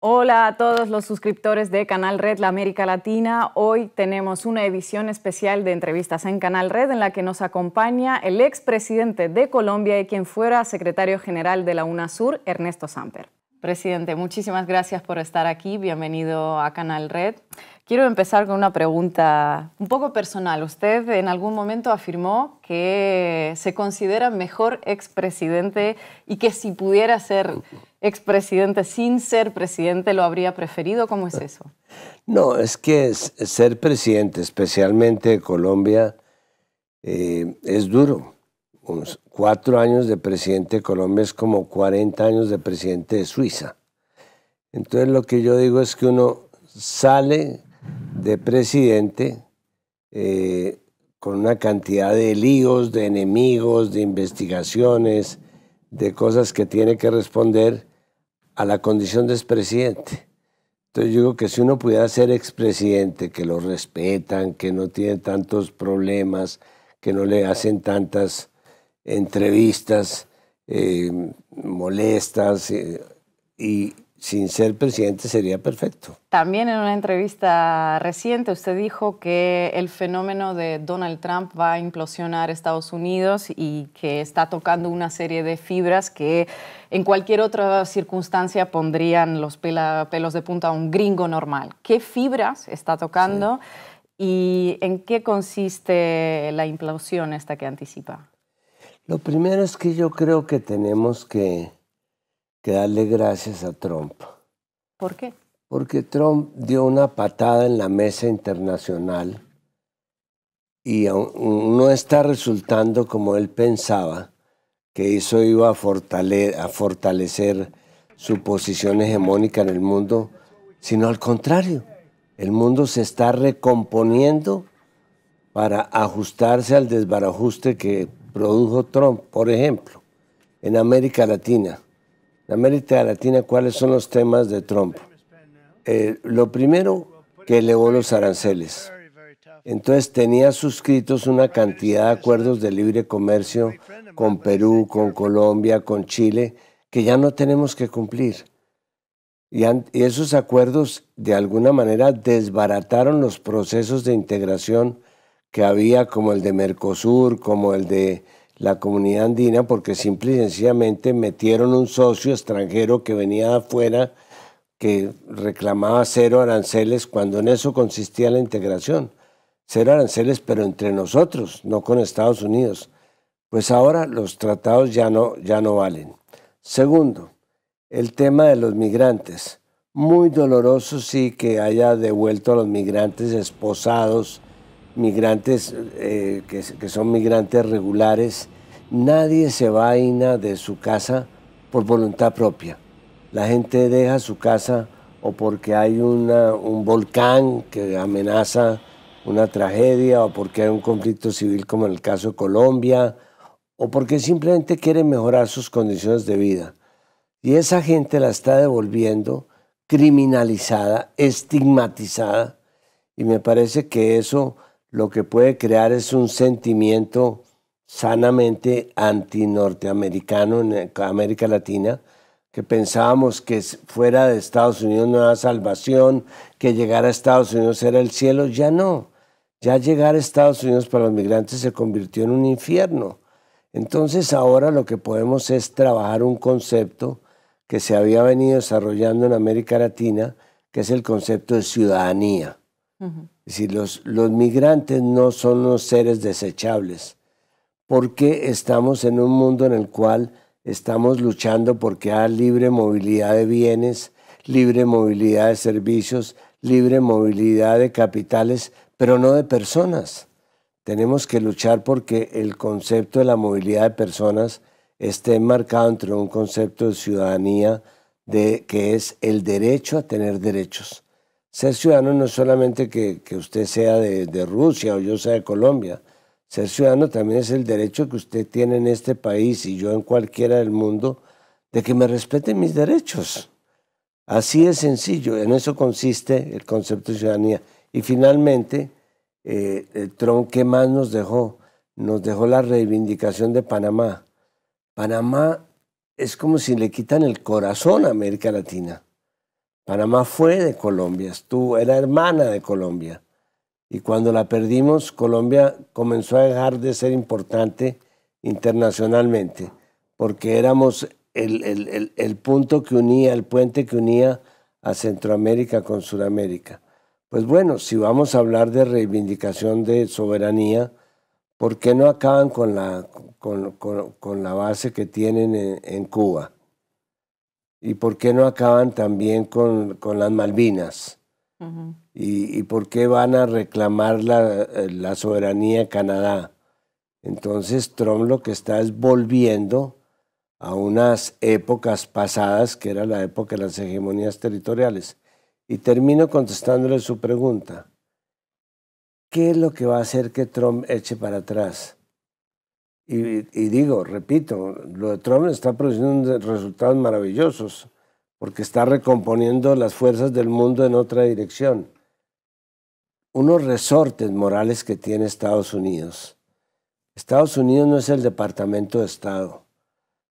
Hola a todos los suscriptores de Canal Red La América Latina. Hoy tenemos una edición especial de entrevistas en Canal Red en la que nos acompaña el expresidente de Colombia y quien fuera secretario general de la UNASUR, Ernesto Samper. Presidente, muchísimas gracias por estar aquí. Bienvenido a Canal Red. Quiero empezar con una pregunta un poco personal. Usted en algún momento afirmó que se considera mejor expresidente y que si pudiera ser expresidente sin ser presidente lo habría preferido. ¿Cómo es eso? No, es que ser presidente, especialmente de Colombia, es duro. Unos 4 años de presidente de Colombia es como 40 años de presidente de Suiza. Entonces lo que yo digo es que uno sale de presidente con una cantidad de líos, de enemigos, de investigaciones, de cosas que tiene que responder a la condición de expresidente. Entonces yo digo que si uno pudiera ser expresidente, que lo respetan, que no tiene tantos problemas, que no le hacen tantas entrevistas molestas y sin ser presidente sería perfecto. También en una entrevista reciente usted dijo que el fenómeno de Donald Trump va a implosionar Estados Unidos y que está tocando una serie de fibras que en cualquier otra circunstancia pondrían los pelos de punta a un gringo normal. ¿Qué fibras está tocando y en qué consiste la implosión esta que anticipa? Lo primero es que yo creo que tenemos que darle gracias a Trump. ¿Por qué? Porque Trump dio una patada en la mesa internacional y no está resultando como él pensaba, que eso iba a fortalecer su posición hegemónica en el mundo, sino al contrario. El mundo se está recomponiendo para ajustarse al desbarajuste que produjo Trump. Por ejemplo, en América Latina. En América Latina, ¿cuáles son los temas de Trump? Lo primero, que elevó los aranceles. Entonces tenía suscritos una cantidad de acuerdos de libre comercio con Perú, con Colombia, con Chile, que ya no tenemos que cumplir. Y esos acuerdos de alguna manera desbarataron los procesos de integración que había, como el de Mercosur, como el de la Comunidad Andina, porque simple y sencillamente metieron un socio extranjero que venía de afuera, que reclamaba 0 aranceles, cuando en eso consistía la integración. 0 aranceles, pero entre nosotros, no con Estados Unidos. Pues ahora los tratados ya no valen. Segundo, el tema de los migrantes. Muy doloroso sí que haya devuelto a los migrantes esposados, migrantes que son migrantes regulares. Nadie se vaina de su casa por voluntad propia. La gente deja su casa o porque hay un volcán que amenaza una tragedia, o porque hay un conflicto civil como en el caso de Colombia, o porque simplemente quiere mejorar sus condiciones de vida. Y esa gente la está devolviendo criminalizada, estigmatizada, y me parece que eso lo que puede crear es un sentimiento sanamente anti-norteamericano en América Latina, que pensábamos que fuera de Estados Unidos no era salvación, que llegar a Estados Unidos era el cielo. Ya no. Ya llegar a Estados Unidos para los migrantes se convirtió en un infierno. Entonces ahora lo que podemos es trabajar un concepto que se había venido desarrollando en América Latina, que es el concepto de ciudadanía. Es decir, los migrantes no son unos seres desechables, porque estamos en un mundo en el cual estamos luchando porque haya libre movilidad de bienes, libre movilidad de servicios, libre movilidad de capitales, pero no de personas. Tenemos que luchar porque el concepto de la movilidad de personas esté enmarcado entre un concepto de ciudadanía que es el derecho a tener derechos. Ser ciudadano no es solamente que usted sea de Rusia o yo sea de Colombia. Ser ciudadano también es el derecho que usted tiene en este país y yo en cualquiera del mundo de que me respeten mis derechos. Así de sencillo, en eso consiste el concepto de ciudadanía. Y finalmente, Trump, ¿qué más nos dejó? Nos dejó la reivindicación de Panamá. Panamá es como si le quitan el corazón a América Latina. Panamá fue de Colombia, era hermana de Colombia. Y cuando la perdimos, Colombia comenzó a dejar de ser importante internacionalmente, porque éramos el punto que unía, el puente que unía a Centroamérica con Sudamérica. Pues bueno, si vamos a hablar de reivindicación de soberanía, ¿por qué no acaban con la base que tienen en Cuba? ¿Y por qué no acaban también con las Malvinas? Uh-huh. ¿Y por qué van a reclamar la soberanía de Canadá? Entonces Trump lo que está es volviendo a unas épocas pasadas, que era la época de las hegemonías territoriales. Y termino contestándole su pregunta. ¿Qué es lo que va a hacer que Trump eche para atrás? Y digo, repito, lo de Trump está produciendo resultados maravillosos, porque está recomponiendo las fuerzas del mundo en otra dirección. Unos resortes morales que tiene Estados Unidos. Estados Unidos no es el Departamento de Estado.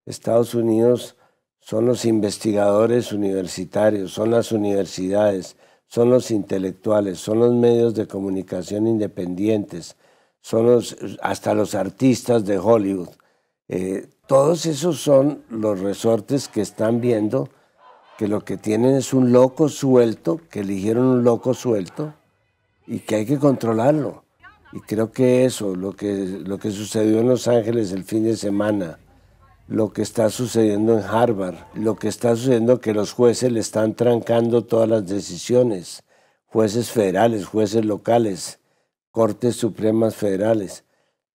Estados Unidos son los investigadores universitarios, son las universidades, son los intelectuales, son los medios de comunicación independientes, son hasta los artistas de Hollywood. Todos esos son los resortes que están viendo que lo que tienen es un loco suelto, que eligieron un loco suelto y que hay que controlarlo. Y creo que eso, lo que sucedió en Los Ángeles el fin de semana, lo que está sucediendo en Harvard, lo que está sucediendo que los jueces le están trancando todas las decisiones, jueces federales, jueces locales, cortes supremas federales.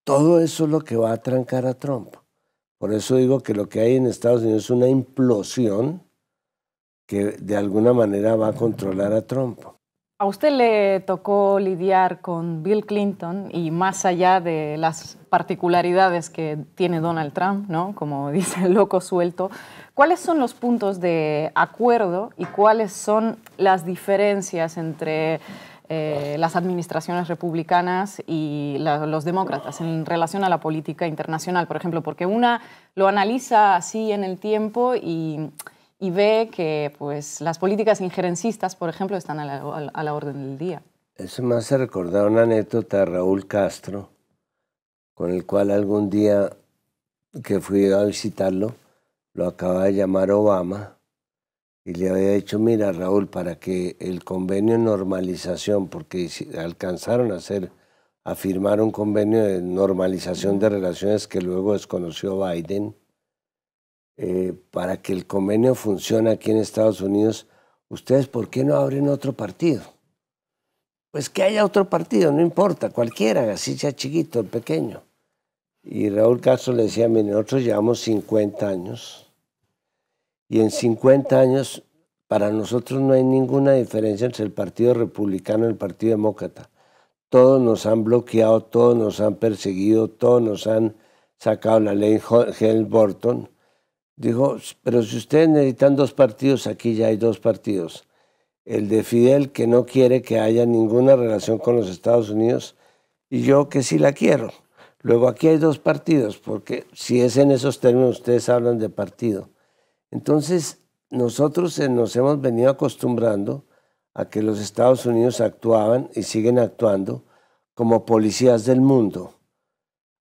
Todo eso es lo que va a trancar a Trump. Por eso digo que lo que hay en Estados Unidos es una implosión que de alguna manera va a controlar a Trump. A usted le tocó lidiar con Bill Clinton y más allá de las particularidades que tiene Donald Trump, ¿no? Como dice el loco suelto, ¿cuáles son los puntos de acuerdo y cuáles son las diferencias entre las administraciones republicanas y los demócratas en relación a la política internacional, por ejemplo? Porque una lo analiza así en el tiempo y ve que pues, las políticas injerencistas, por ejemplo, están a la orden del día. Eso me hace recordar una anécdota de Raúl Castro, con el cual algún día que fui a visitarlo, lo acaba de llamar Obama y le había dicho, mira Raúl, para que el convenio de normalización, porque alcanzaron a firmar un convenio de normalización de relaciones que luego desconoció Biden, para que el convenio funcione aquí en Estados Unidos, ¿ustedes por qué no abren otro partido? Pues que haya otro partido, no importa, cualquiera, así sea chiquito, pequeño. Y Raúl Castro le decía, mire, nosotros llevamos 50 años y en 50 años para nosotros no hay ninguna diferencia entre el Partido Republicano y el Partido Demócrata. Todos nos han bloqueado, todos nos han perseguido, todos nos han sacado la ley Helms-Burton. Dijo, pero si ustedes necesitan dos partidos, aquí ya hay dos partidos. El de Fidel, que no quiere que haya ninguna relación con los Estados Unidos, y yo que sí la quiero. Luego aquí hay dos partidos, porque si es en esos términos, ustedes hablan de partido. Entonces, nosotros nos hemos venido acostumbrando a que los Estados Unidos actuaban y siguen actuando como policías del mundo,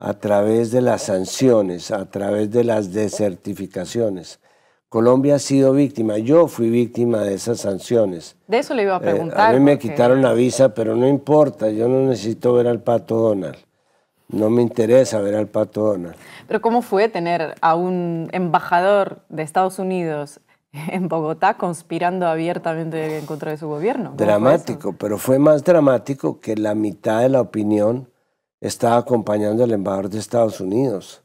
a través de las sanciones, a través de las desertificaciones. Colombia ha sido víctima, yo fui víctima de esas sanciones. De eso le iba a preguntar. A mí me quitaron la visa, pero no importa, yo no necesito ver al Pato Donald. No me interesa ver al Pato Donald. Pero ¿cómo fue tener a un embajador de Estados Unidos en Bogotá conspirando abiertamente en contra de su gobierno? Dramático, pero fue más dramático que la mitad de la opinión estaba acompañando al embajador de Estados Unidos.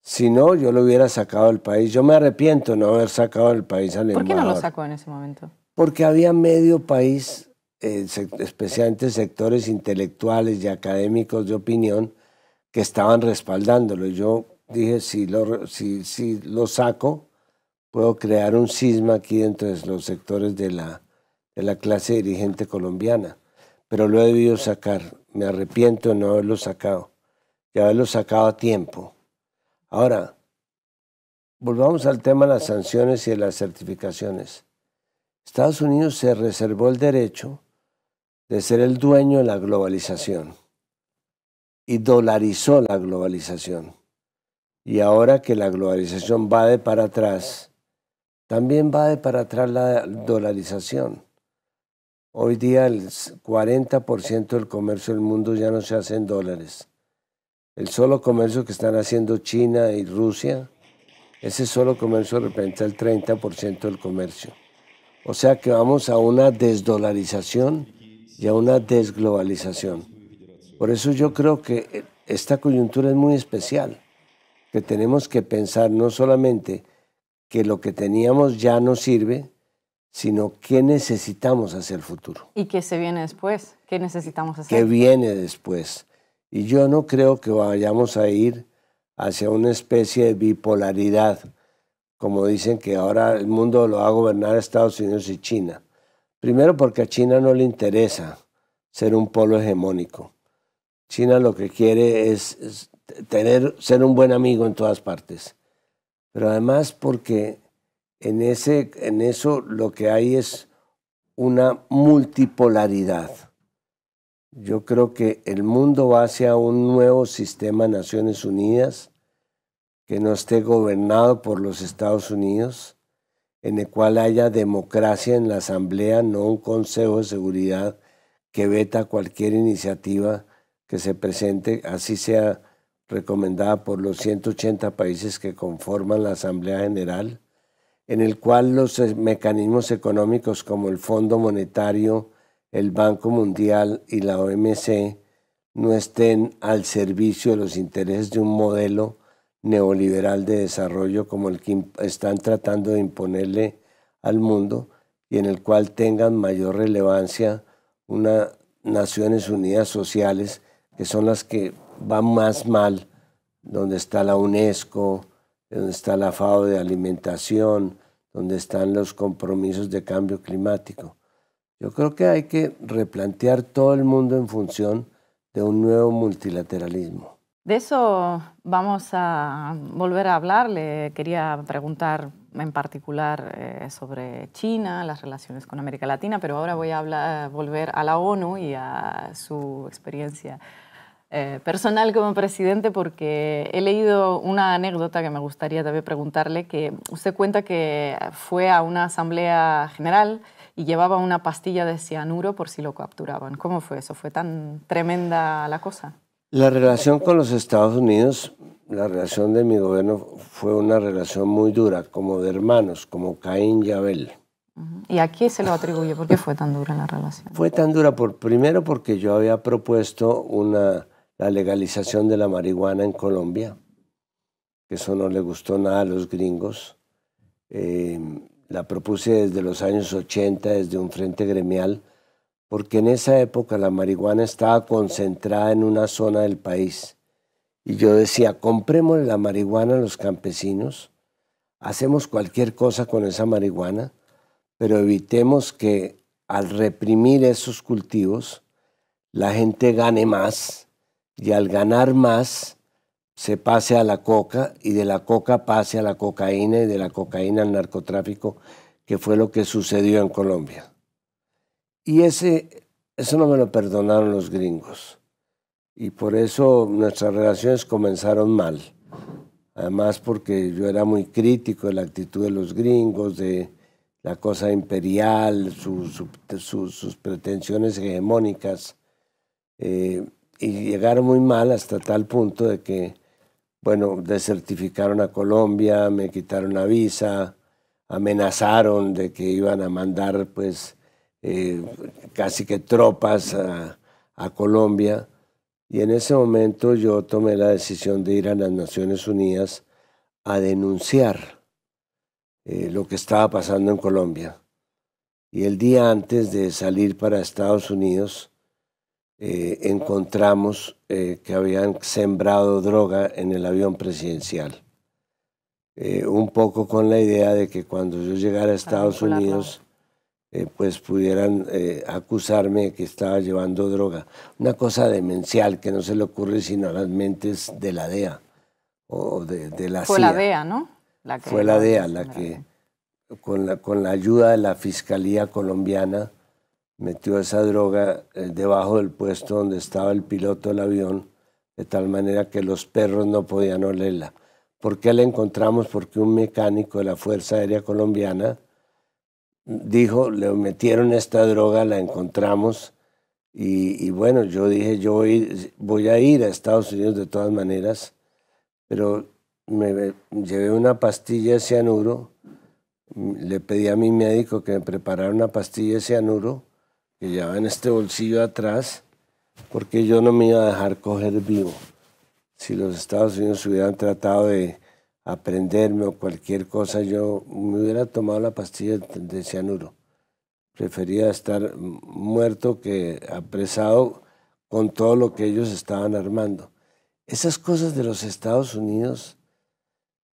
Si no, yo lo hubiera sacado del país. Yo me arrepiento de no haber sacado del país al embajador. ¿Por qué no lo sacó en ese momento? Porque había medio país, especialmente sectores intelectuales y académicos de opinión, que estaban respaldándolo. Yo dije, si lo saco, puedo crear un cisma aquí dentro de los sectores de la clase dirigente colombiana. Pero lo he debido sacar. Me arrepiento de no haberlo sacado, de haberlo sacado a tiempo. Ahora, volvamos al tema de las sanciones y de las certificaciones. Estados Unidos se reservó el derecho de ser el dueño de la globalización y dolarizó la globalización. Y ahora que la globalización va de para atrás, también va de para atrás la dolarización. Hoy día el 40% del comercio del mundo ya no se hace en dólares. El solo comercio que están haciendo China y Rusia, ese solo comercio representa el 30% del comercio. O sea que vamos a una desdolarización y a una desglobalización. Por eso yo creo que esta coyuntura es muy especial, que tenemos que pensar no solamente que lo que teníamos ya no sirve, sino qué necesitamos hacia el futuro. ¿Y qué se viene después? ¿Qué necesitamos hacer? ¿Qué viene después? Y yo no creo que vayamos a ir hacia una especie de bipolaridad, como dicen que ahora el mundo lo va a gobernar Estados Unidos y China. Primero porque a China no le interesa ser un polo hegemónico. China lo que quiere es ser un buen amigo en todas partes. Pero además porque en eso lo que hay es una multipolaridad. Yo creo que el mundo va hacia un nuevo sistema de Naciones Unidas que no esté gobernado por los Estados Unidos, en el cual haya democracia en la Asamblea, no un Consejo de Seguridad que veta cualquier iniciativa que se presente, así sea recomendada por los 180 países que conforman la Asamblea General, en el cual los mecanismos económicos como el Fondo Monetario, el Banco Mundial y la OMC no estén al servicio de los intereses de un modelo neoliberal de desarrollo como el que están tratando de imponerle al mundo y en el cual tengan mayor relevancia unas Naciones Unidas sociales que son las que van más mal, donde está la UNESCO, donde está la FAO de alimentación, donde están los compromisos de cambio climático. Yo creo que hay que replantear todo el mundo en función de un nuevo multilateralismo. De eso vamos a volver a hablar. Le quería preguntar en particular sobre China, las relaciones con América Latina, pero ahora voy a volver a la ONU y a su experiencia personal como presidente, porque he leído una anécdota que me gustaría también preguntarle, que usted cuenta que fue a una asamblea general y llevaba una pastilla de cianuro por si lo capturaban. ¿Cómo fue eso? ¿Fue tan tremenda la cosa? La relación con los Estados Unidos, la relación de mi gobierno fue una relación muy dura, como de hermanos, como Caín y Abel. ¿Y a qué se lo atribuye? ¿Por qué fue tan dura la relación? Fue tan dura primero porque yo había propuesto la legalización de la marihuana en Colombia, que eso no le gustó nada a los gringos. La propuse desde los años 80, desde un frente gremial, porque en esa época la marihuana estaba concentrada en una zona del país. Y yo decía, comprémosle la marihuana a los campesinos, hacemos cualquier cosa con esa marihuana, pero evitemos que al reprimir esos cultivos, la gente gane más, y al ganar más, se pase a la coca, y de la coca pase a la cocaína, y de la cocaína al narcotráfico, que fue lo que sucedió en Colombia. Y eso no me lo perdonaron los gringos. Y por eso nuestras relaciones comenzaron mal. Además porque yo era muy crítico de la actitud de los gringos, de la cosa imperial, sus pretensiones hegemónicas. Y llegaron muy mal hasta tal punto de que, bueno, desertificaron a Colombia, me quitaron la visa, amenazaron de que iban a mandar, pues, casi que tropas a Colombia, y en ese momento yo tomé la decisión de ir a las Naciones Unidas a denunciar lo que estaba pasando en Colombia. Y el día antes de salir para Estados Unidos encontramos que habían sembrado droga en el avión presidencial. Un poco con la idea de que cuando yo llegara a Estados Unidos pues pudieran acusarme de que estaba llevando droga. Una cosa demencial que no se le ocurre sino a las mentes de la DEA o de la CIA. Fue la DEA, ¿no? Fue la DEA la que con la ayuda de la Fiscalía colombiana, metió esa droga debajo del puesto donde estaba el piloto del avión, de tal manera que los perros no podían olerla. ¿Por qué la encontramos? Porque un mecánico de la Fuerza Aérea Colombiana dijo, le metieron esta droga, la encontramos, y bueno, yo dije, yo voy a ir a Estados Unidos de todas maneras, pero me llevé una pastilla de cianuro, le pedí a mi médico que me preparara una pastilla de cianuro, que llevaba en este bolsillo atrás, porque yo no me iba a dejar coger vivo. Si los Estados Unidos hubieran tratado de aprenderme o cualquier cosa, yo me hubiera tomado la pastilla de cianuro. Prefería estar muerto que apresado con todo lo que ellos estaban armando. Esas cosas de los Estados Unidos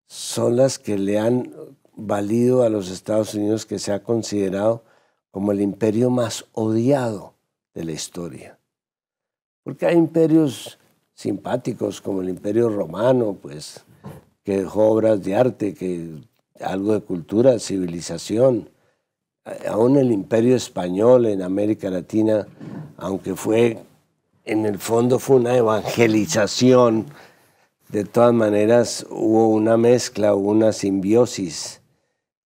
son las que le han valido a los Estados Unidos que se ha considerado como el imperio más odiado de la historia. Porque hay imperios simpáticos como el Imperio Romano, pues, que dejó obras de arte, que algo de cultura, civilización. Aún el Imperio Español en América Latina, aunque en el fondo fue una evangelización, de todas maneras hubo una mezcla, hubo una simbiosis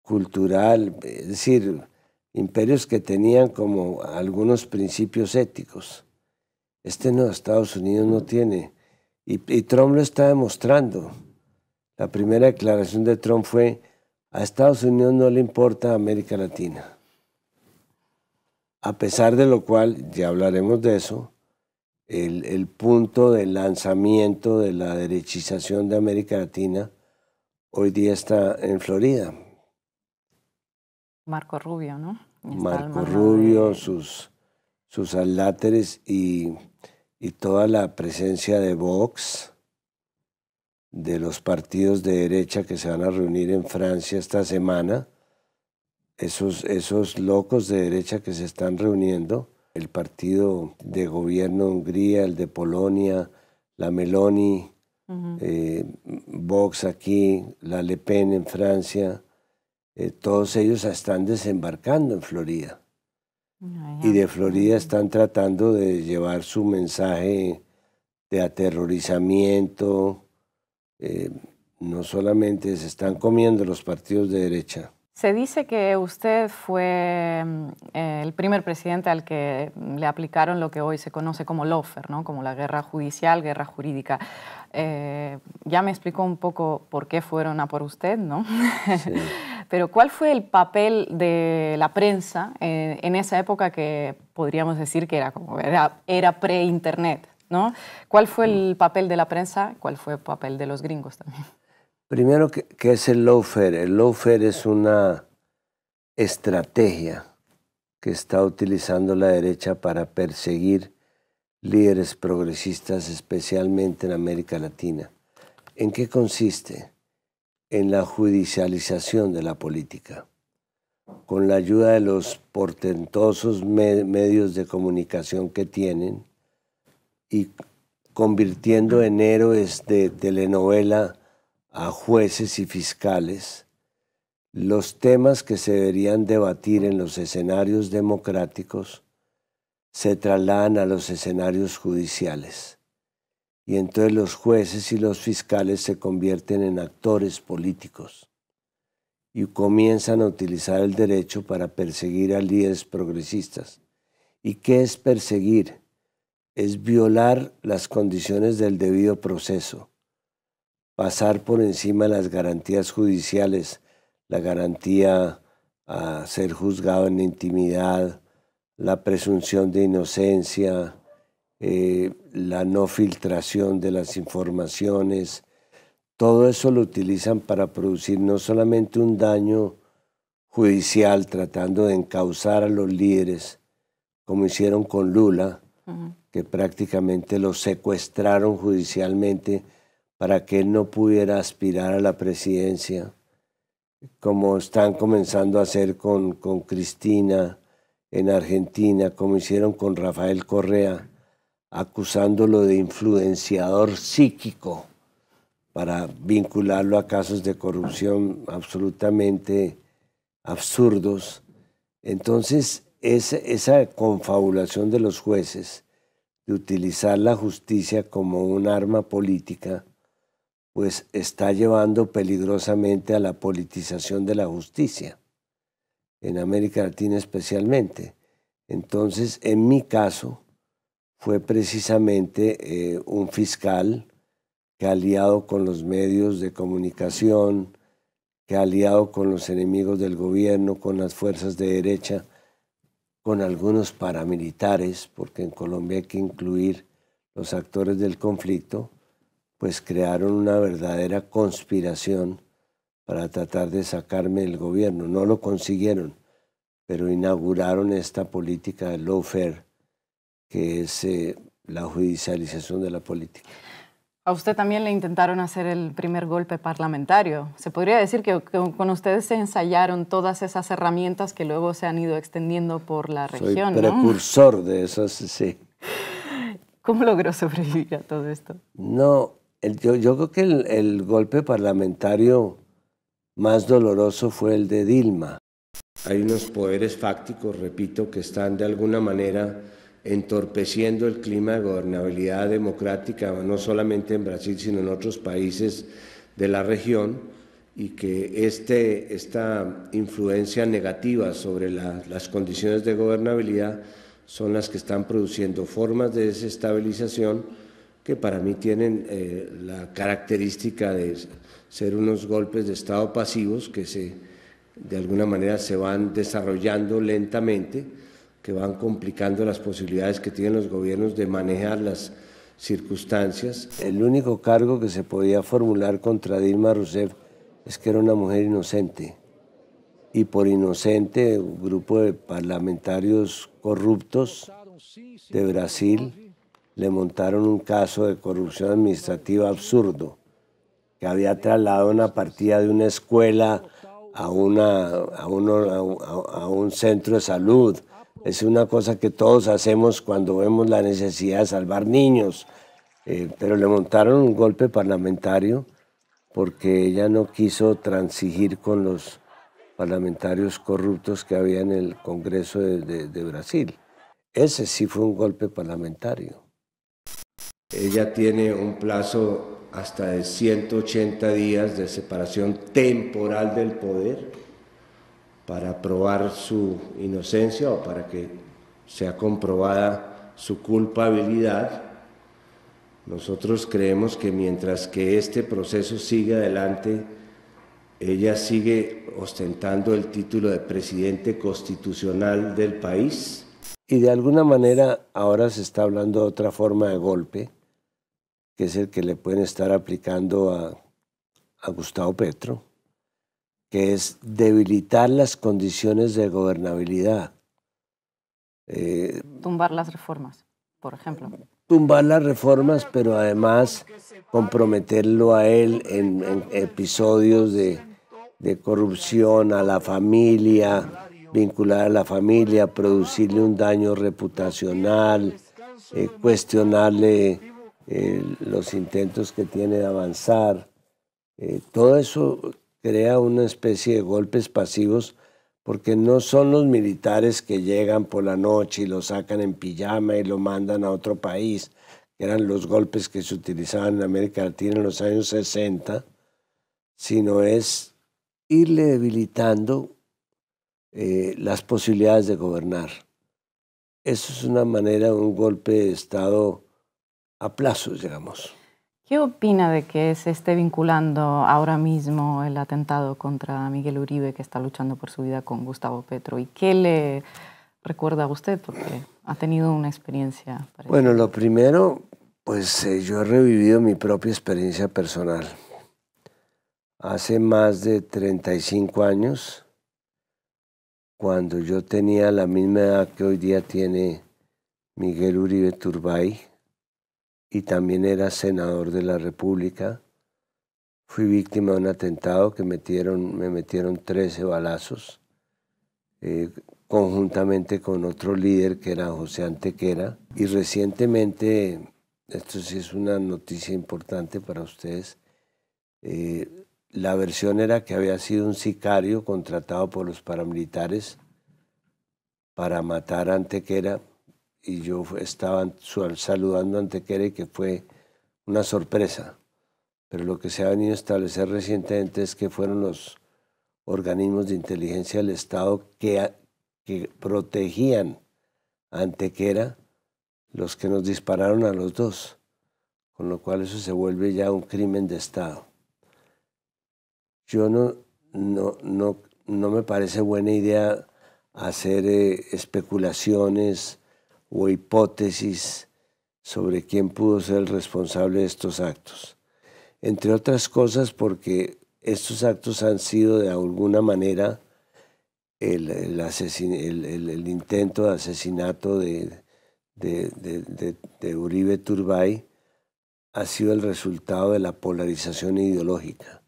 cultural, es decir, imperios que tenían como algunos principios éticos. Estados Unidos no tiene, y Trump lo está demostrando. La primera declaración de Trump fue, a Estados Unidos no le importa América Latina. A pesar de lo cual, ya hablaremos de eso, el punto de lanzamiento de la derechización de América Latina hoy día está en Florida. Marco Rubio, ¿no? Marco Rubio, sus adláteres y toda la presencia de Vox, de los partidos de derecha que se van a reunir en Francia esta semana, esos locos de derecha que se están reuniendo, el partido de gobierno de Hungría, el de Polonia, la Meloni, Vox aquí, la Le Pen en Francia, todos ellos están desembarcando en Florida. Y de Florida están tratando de llevar su mensaje de aterrorizamiento. No solamente se están comiendo los partidos de derecha. Se dice que usted fue el primer presidente al que le aplicaron lo que hoy se conoce como lawfare, ¿no? Como la guerra judicial, guerra jurídica. Ya me explicó un poco por qué fueron a por usted, ¿no? Sí. Pero ¿cuál fue el papel de la prensa en esa época que podríamos decir que era pre-internet, ¿no? ¿Cuál fue el papel de la prensa? ¿Cuál fue el papel de los gringos también? Primero, ¿qué es el lawfare? El lawfare es una estrategia que está utilizando la derecha para perseguir líderes progresistas, especialmente en América Latina. ¿En qué consiste? En la judicialización de la política, con la ayuda de los portentosos medios de comunicación que tienen y convirtiendo en héroes de telenovela a jueces y fiscales, los temas que se deberían debatir en los escenarios democráticos se trasladan a los escenarios judiciales. Y entonces los jueces y los fiscales se convierten en actores políticos y comienzan a utilizar el derecho para perseguir a líderes progresistas. ¿Y qué es perseguir? Es violar las condiciones del debido proceso, pasar por encima de las garantías judiciales, la garantía a ser juzgado en intimidad, la presunción de inocencia, la no filtración de las informaciones. Todo eso lo utilizan para producir no solamente un daño judicial tratando de encauzar a los líderes, como hicieron con Lula, que prácticamente lo secuestraron judicialmente para que él no pudiera aspirar a la presidencia, como están comenzando a hacer con Cristina en Argentina, como hicieron con Rafael Correa, acusándolo de influenciador psíquico para vincularlo a casos de corrupción absolutamente absurdos. Entonces, esa confabulación de los jueces de utilizar la justicia como un arma política, pues está llevando peligrosamente a la politización de la justicia, en América Latina especialmente. Entonces, en mi caso, fue precisamente un fiscal que aliado con los medios de comunicación, que aliado con los enemigos del gobierno, con las fuerzas de derecha, con algunos paramilitares, porque en Colombia hay que incluir los actores del conflicto, pues crearon una verdadera conspiración para tratar de sacarme del gobierno. No lo consiguieron, pero inauguraron esta política de lawfare, que es la judicialización de la política. A usted también le intentaron hacer el primer golpe parlamentario. Se podría decir que con ustedes se ensayaron todas esas herramientas que luego se han ido extendiendo por la región, Soy precursor, ¿no?, de eso, sí. ¿Cómo logró sobrevivir a todo esto? No, yo creo que el golpe parlamentario más doloroso fue el de Dilma. Hay unos poderes fácticos, repito, que están de alguna manera entorpeciendo el clima de gobernabilidad democrática, no solamente en Brasil, sino en otros países de la región, y que esta influencia negativa sobre las condiciones de gobernabilidad son las que están produciendo formas de desestabilización que para mí tienen la característica de ser unos golpes de Estado pasivos que de alguna manera se van desarrollando lentamente, que van complicando las posibilidades que tienen los gobiernos de manejar las circunstancias. El único cargo que se podía formular contra Dilma Rousseff es que era una mujer inocente. Y por inocente, un grupo de parlamentarios corruptos de Brasil le montaron un caso de corrupción administrativa absurdo, que había trasladado una partida de una escuela a un centro de salud. Es una cosa que todos hacemos cuando vemos la necesidad de salvar niños, pero le montaron un golpe parlamentario porque ella no quiso transigir con los parlamentarios corruptos que había en el Congreso de Brasil. Ese sí fue un golpe parlamentario. Ella tiene un plazo hasta de 180 días de separación temporal del poder para probar su inocencia o para que sea comprobada su culpabilidad. Nosotros creemos que mientras que este proceso sigue adelante, ella sigue ostentando el título de presidente constitucional del país. Y de alguna manera ahora se está hablando de otra forma de golpe, que es el que le pueden estar aplicando a Gustavo Petro, que es debilitar las condiciones de gobernabilidad. Tumbar las reformas, por ejemplo. Tumbar las reformas, pero además comprometerlo a él en episodios de corrupción, a la familia, vincular a la familia, producirle un daño reputacional, cuestionarle los intentos que tiene de avanzar. Todo eso crea una especie de golpes pasivos, porque no son los militares que llegan por la noche y lo sacan en pijama y lo mandan a otro país, que eran los golpes que se utilizaban en América Latina en los años 60, sino es irle debilitando las posibilidades de gobernar. Eso es una manera, un golpe de Estado a plazos, digamos. ¿Qué opina de que se esté vinculando ahora mismo el atentado contra Miguel Uribe, que está luchando por su vida, con Gustavo Petro? ¿Y qué le recuerda a usted? Porque ha tenido una experiencia parecida. Bueno, lo primero, pues yo he revivido mi propia experiencia personal. Hace más de 35 años, cuando yo tenía la misma edad que hoy día tiene Miguel Uribe Turbay, y también era senador de la República, fui víctima de un atentado que me metieron 13 balazos, conjuntamente con otro líder que era José Antequera. Y recientemente, esto sí es una noticia importante para ustedes, la versión era que había sido un sicario contratado por los paramilitares para matar a Antequera, y yo estaba saludando a Antequera, y que fue una sorpresa. Pero lo que se ha venido a establecer recientemente es que fueron los organismos de inteligencia del Estado que protegían a Antequera los que nos dispararon a los dos, con lo cual eso se vuelve ya un crimen de Estado. Yo no me parece buena idea hacer especulaciones o hipótesis sobre quién pudo ser el responsable de estos actos. Entre otras cosas porque estos actos han sido de alguna manera el intento de asesinato de Uribe Turbay ha sido el resultado de la polarización ideológica.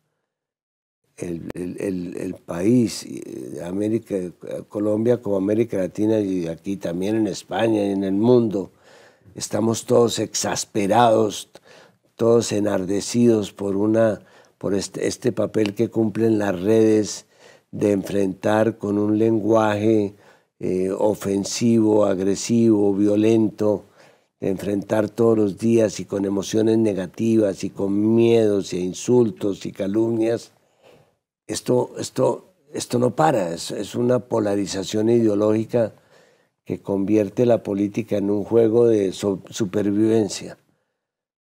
El país, Colombia como América Latina, y aquí también en España y en el mundo, estamos todos exasperados, todos enardecidos por este papel que cumplen las redes de enfrentar con un lenguaje ofensivo, agresivo, violento, de enfrentar todos los días y con emociones negativas y con miedos e insultos y calumnias. Esto no para, es una polarización ideológica que convierte la política en un juego de supervivencia.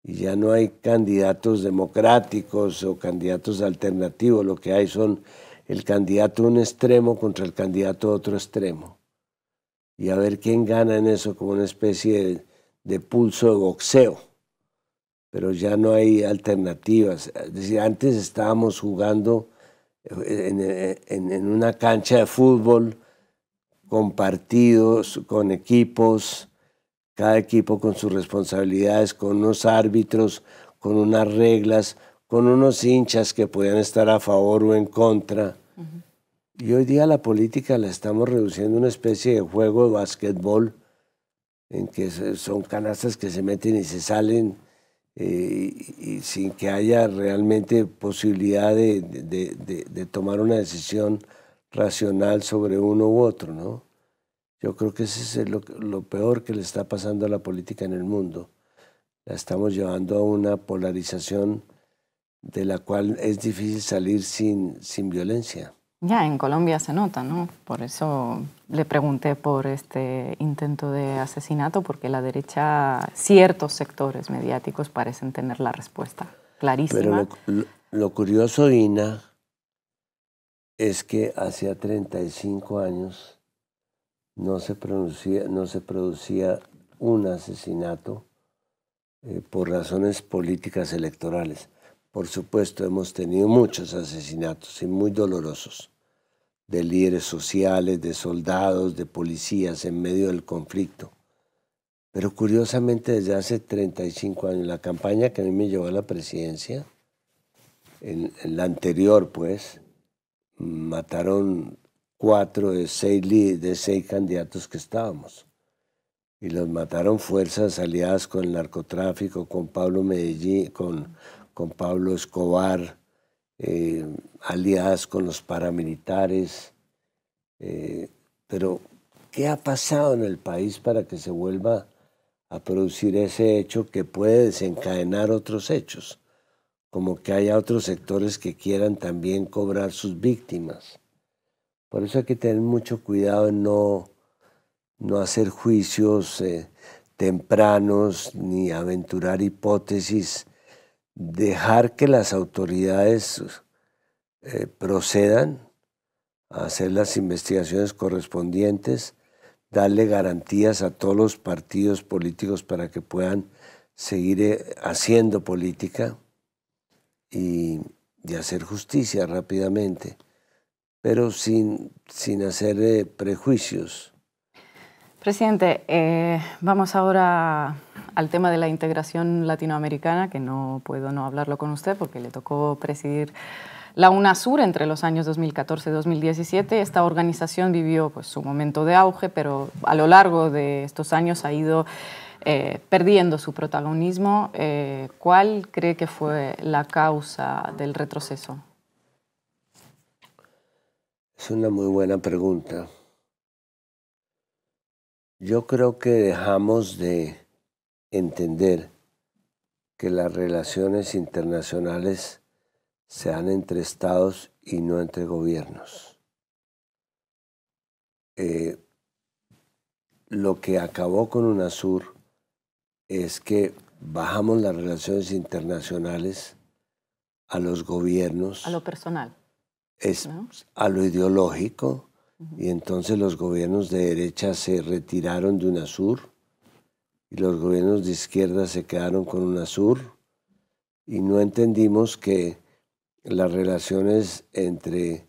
Y ya no hay candidatos democráticos o candidatos alternativos, lo que hay son el candidato de un extremo contra el candidato de otro extremo. Y a ver quién gana en eso, como una especie de pulso de boxeo. Pero ya no hay alternativas. Es decir, antes estábamos jugando en una cancha de fútbol, con partidos, con equipos, cada equipo con sus responsabilidades, con unos árbitros, con unas reglas, con unos hinchas que podían estar a favor o en contra. Y hoy día la política la estamos reduciendo a una especie de juego de basquetbol, en que son canastas que se meten y se salen, y sin que haya realmente posibilidad de tomar una decisión racional sobre uno u otro, ¿no? Yo creo que ese es lo peor que le está pasando a la política en el mundo. La estamos llevando a una polarización de la cual es difícil salir sin violencia. Ya en Colombia se nota, ¿no? Por eso le pregunté por este intento de asesinato, porque la derecha, ciertos sectores mediáticos parecen tener la respuesta clarísima. Pero lo curioso, Ina, es que hacía 35 años no se producía un asesinato por razones políticas electorales. Por supuesto, hemos tenido muchos asesinatos y muy dolorosos, de líderes sociales, de soldados, de policías en medio del conflicto. Pero curiosamente, desde hace 35 años, la campaña que a mí me llevó a la presidencia, en la anterior, pues, mataron 4 de 6 candidatos que estábamos. Y los mataron fuerzas aliadas con el narcotráfico, con Pablo Medellín, con Pablo Escobar, aliadas con los paramilitares. Pero, ¿qué ha pasado en el país para que se vuelva a producir ese hecho que puede desencadenar otros hechos? Como que haya otros sectores que quieran también cobrar sus víctimas. Por eso hay que tener mucho cuidado en no hacer juicios tempranos ni aventurar hipótesis, dejar que las autoridades procedan a hacer las investigaciones correspondientes, darle garantías a todos los partidos políticos para que puedan seguir haciendo política y hacer justicia rápidamente, pero sin hacer prejuicios. Presidente, vamos ahora al tema de la integración latinoamericana, que no puedo no hablarlo con usted porque le tocó presidir la UNASUR entre los años 2014 y 2017. Esta organización vivió pues, su momento de auge, pero a lo largo de estos años ha ido perdiendo su protagonismo. ¿Cuál cree que fue la causa del retroceso? Es una muy buena pregunta. Yo creo que dejamos de entender que las relaciones internacionales se dan entre estados y no entre gobiernos. Lo que acabó con UNASUR es que bajamos las relaciones internacionales a los gobiernos. A lo personal. ¿No? A lo ideológico. Y entonces los gobiernos de derecha se retiraron de UNASUR y los gobiernos de izquierda se quedaron con UNASUR y no entendimos que las relaciones entre,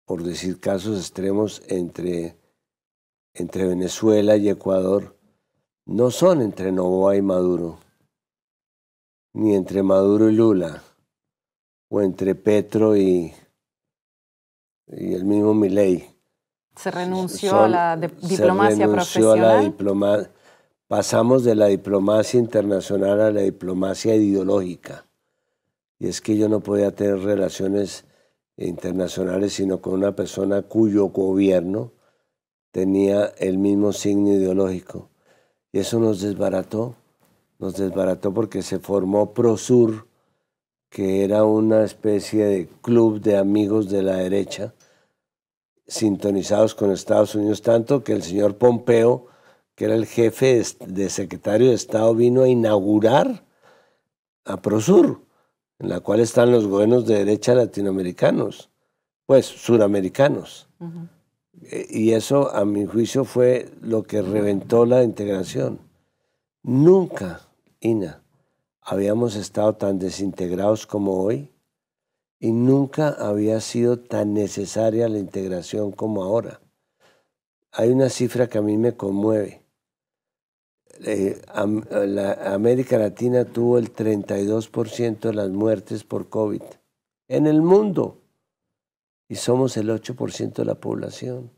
por decir casos extremos, entre Venezuela y Ecuador no son entre Noboa y Maduro, ni entre Maduro y Lula, o entre Petro y el mismo Milei. Se renunció a la diplomacia profesional. Pasamos de la diplomacia internacional a la diplomacia ideológica. Y es que yo no podía tener relaciones internacionales sino con una persona cuyo gobierno tenía el mismo signo ideológico. Y eso nos desbarató porque se formó Prosur, que era una especie de club de amigos de la derecha, sintonizados con Estados Unidos, tanto que el señor Pompeo, que era el jefe de secretario de Estado, vino a inaugurar a Prosur, en la cual están los gobiernos de derecha latinoamericanos, pues suramericanos. Y eso, a mi juicio, fue lo que reventó la integración. Nunca, Ina, habíamos estado tan desintegrados como hoy, y nunca había sido tan necesaria la integración como ahora. Hay una cifra que a mí me conmueve. La América Latina tuvo el 32% de las muertes por COVID en el mundo y somos el 8% de la población.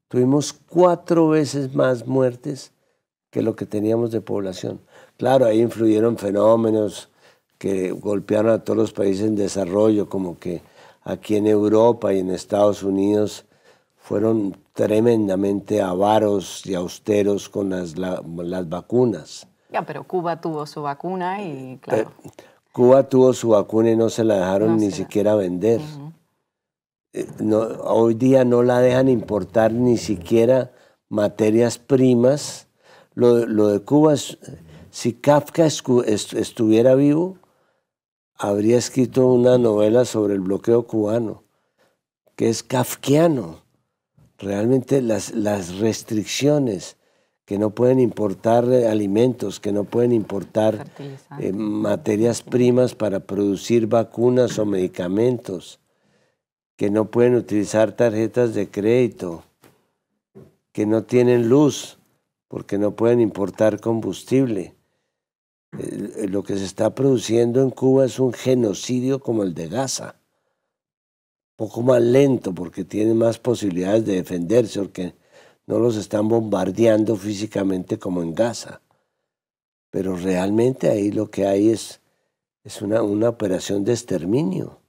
Tuvimos 4 veces más muertes que lo que teníamos de población. Claro, ahí influyeron fenómenos que golpearon a todos los países en desarrollo, como que aquí en Europa y en Estados Unidos fueron tremendamente avaros y austeros con las vacunas. Ya, pero Cuba tuvo su vacuna y claro. Cuba tuvo su vacuna y no se la dejaron ni siquiera vender. Hoy día no la dejan importar ni siquiera materias primas. Lo de Cuba, si Kafka estuviera vivo, habría escrito una novela sobre el bloqueo cubano, que es kafkiano. Realmente las restricciones, que no pueden importar alimentos, que no pueden importar materias primas para producir vacunas o medicamentos, que no pueden utilizar tarjetas de crédito, que no tienen luz porque no pueden importar combustible. Lo que se está produciendo en Cuba es un genocidio como el de Gaza. Poco más lento porque tiene más posibilidades de defenderse, porque no los están bombardeando físicamente como en Gaza. Pero realmente ahí lo que hay es una operación de exterminio.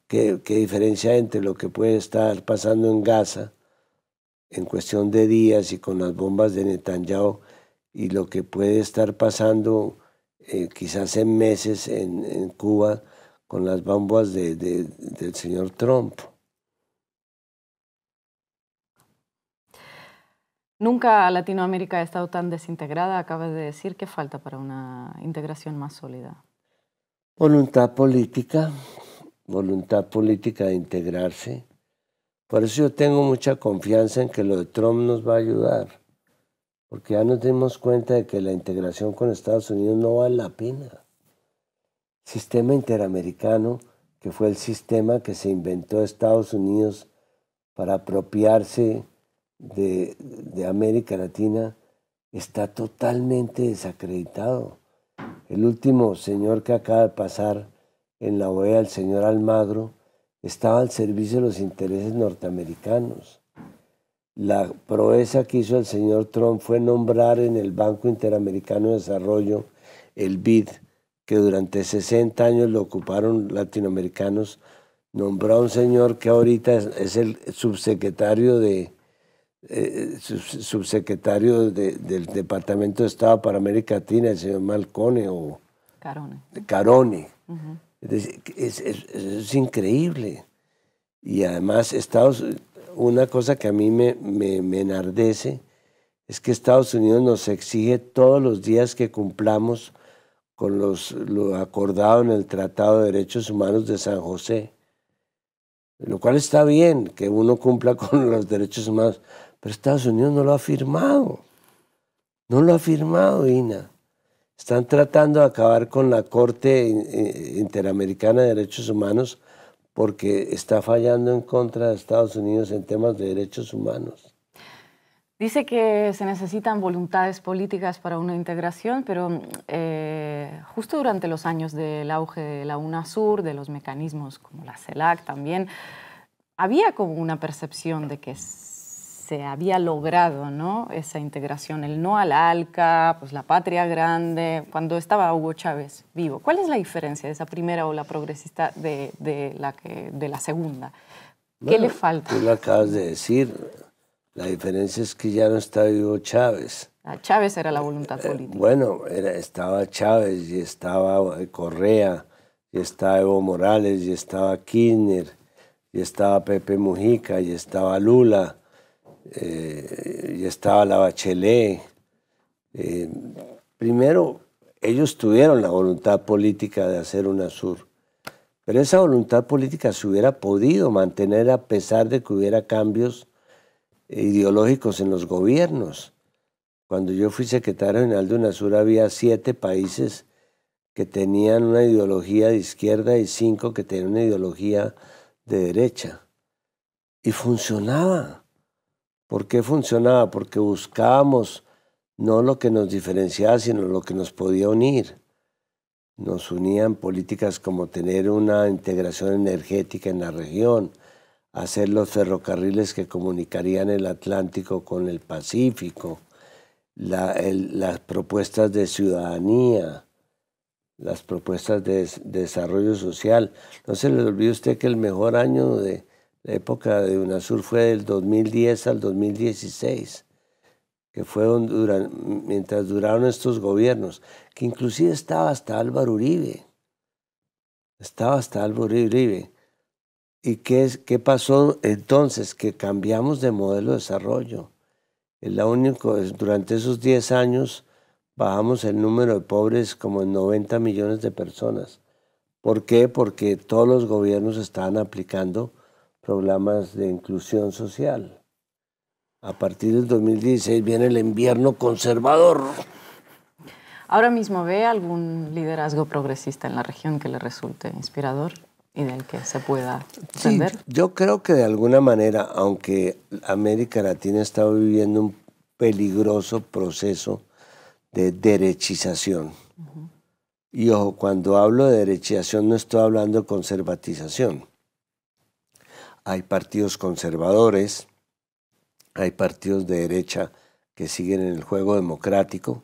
¿Qué diferencia hay entre lo que puede estar pasando en Gaza en cuestión de días y con las bombas de Netanyahu y lo que puede estar pasando quizás en meses en Cuba con las bombas del señor Trump? Nunca Latinoamérica ha estado tan desintegrada. Acabas de decir que falta para una integración más sólida. Voluntad política de integrarse. Por eso yo tengo mucha confianza en que lo de Trump nos va a ayudar, porque ya nos dimos cuenta de que la integración con Estados Unidos no vale la pena. Sistema interamericano, que fue el sistema que se inventó Estados Unidos para apropiarse de América Latina, está totalmente desacreditado. El último señor que acaba de pasar en la OEA, el señor Almagro, estaba al servicio de los intereses norteamericanos. La proeza que hizo el señor Trump fue nombrar en el Banco Interamericano de Desarrollo, el BID, que durante 60 años lo ocuparon latinoamericanos, nombró a un señor que ahorita es el subsecretario del Departamento de Estado para América Latina, el señor Malcone o Carone. Es decir, es increíble. Y además una cosa que a mí me enardece es que Estados Unidos nos exige todos los días que cumplamos con lo acordado en el Tratado de Derechos Humanos de San José, lo cual está bien que uno cumpla con los derechos humanos, pero Estados Unidos no lo ha firmado. No lo ha firmado, Ina. Están tratando de acabar con la Corte Interamericana de Derechos Humanos porque está fallando en contra de Estados Unidos en temas de derechos humanos. Dice que se necesitan voluntades políticas para una integración, pero justo durante los años del auge de la UNASUR, de los mecanismos como la CELAC también, había como una percepción de que se había logrado, ¿no?, esa integración, el no al ALCA, pues la patria grande, cuando estaba Hugo Chávez vivo. ¿Cuál es la diferencia de esa primera ola progresista de la segunda? ¿Qué le falta? Tú lo acabas de decir. La diferencia es que ya no está vivo Chávez. Chávez era la voluntad política. Bueno, estaba Chávez y estaba Correa, y estaba Evo Morales, y estaba Kirchner, y estaba Pepe Mujica, y estaba Lula, y estaba la Bachelet. Primero, ellos tuvieron la voluntad política de hacer UNASUR, pero esa voluntad política se hubiera podido mantener a pesar de que hubiera cambios ideológicos en los gobiernos. Cuando yo fui secretario general de UNASUR había 7 países que tenían una ideología de izquierda y 5 que tenían una ideología de derecha. Y funcionaba. ¿Por qué funcionaba? Porque buscábamos no lo que nos diferenciaba, sino lo que nos podía unir. Nos unían políticas como tener una integración energética en la región, hacer los ferrocarriles que comunicarían el Atlántico con el Pacífico, las propuestas de ciudadanía, las propuestas de desarrollo social. No se le olvide a usted que el mejor año de la época de UNASUR fue del 2010 al 2016, que fue mientras duraron estos gobiernos, que inclusive estaba hasta Álvaro Uribe. ¿Y qué pasó entonces? Que cambiamos de modelo de desarrollo. Durante esos 10 años bajamos el número de pobres como en 90 millones de personas. ¿Por qué? Porque todos los gobiernos estaban aplicando programas de inclusión social. A partir del 2016 viene el invierno conservador. ¿Ahora mismo ve algún liderazgo progresista en la región que le resulte inspirador y del que se pueda aprender? Sí, yo creo que de alguna manera, aunque América Latina está viviendo un peligroso proceso de derechización. Y ojo, cuando hablo de derechización no estoy hablando de conservatización. Hay partidos conservadores, hay partidos de derecha que siguen en el juego democrático,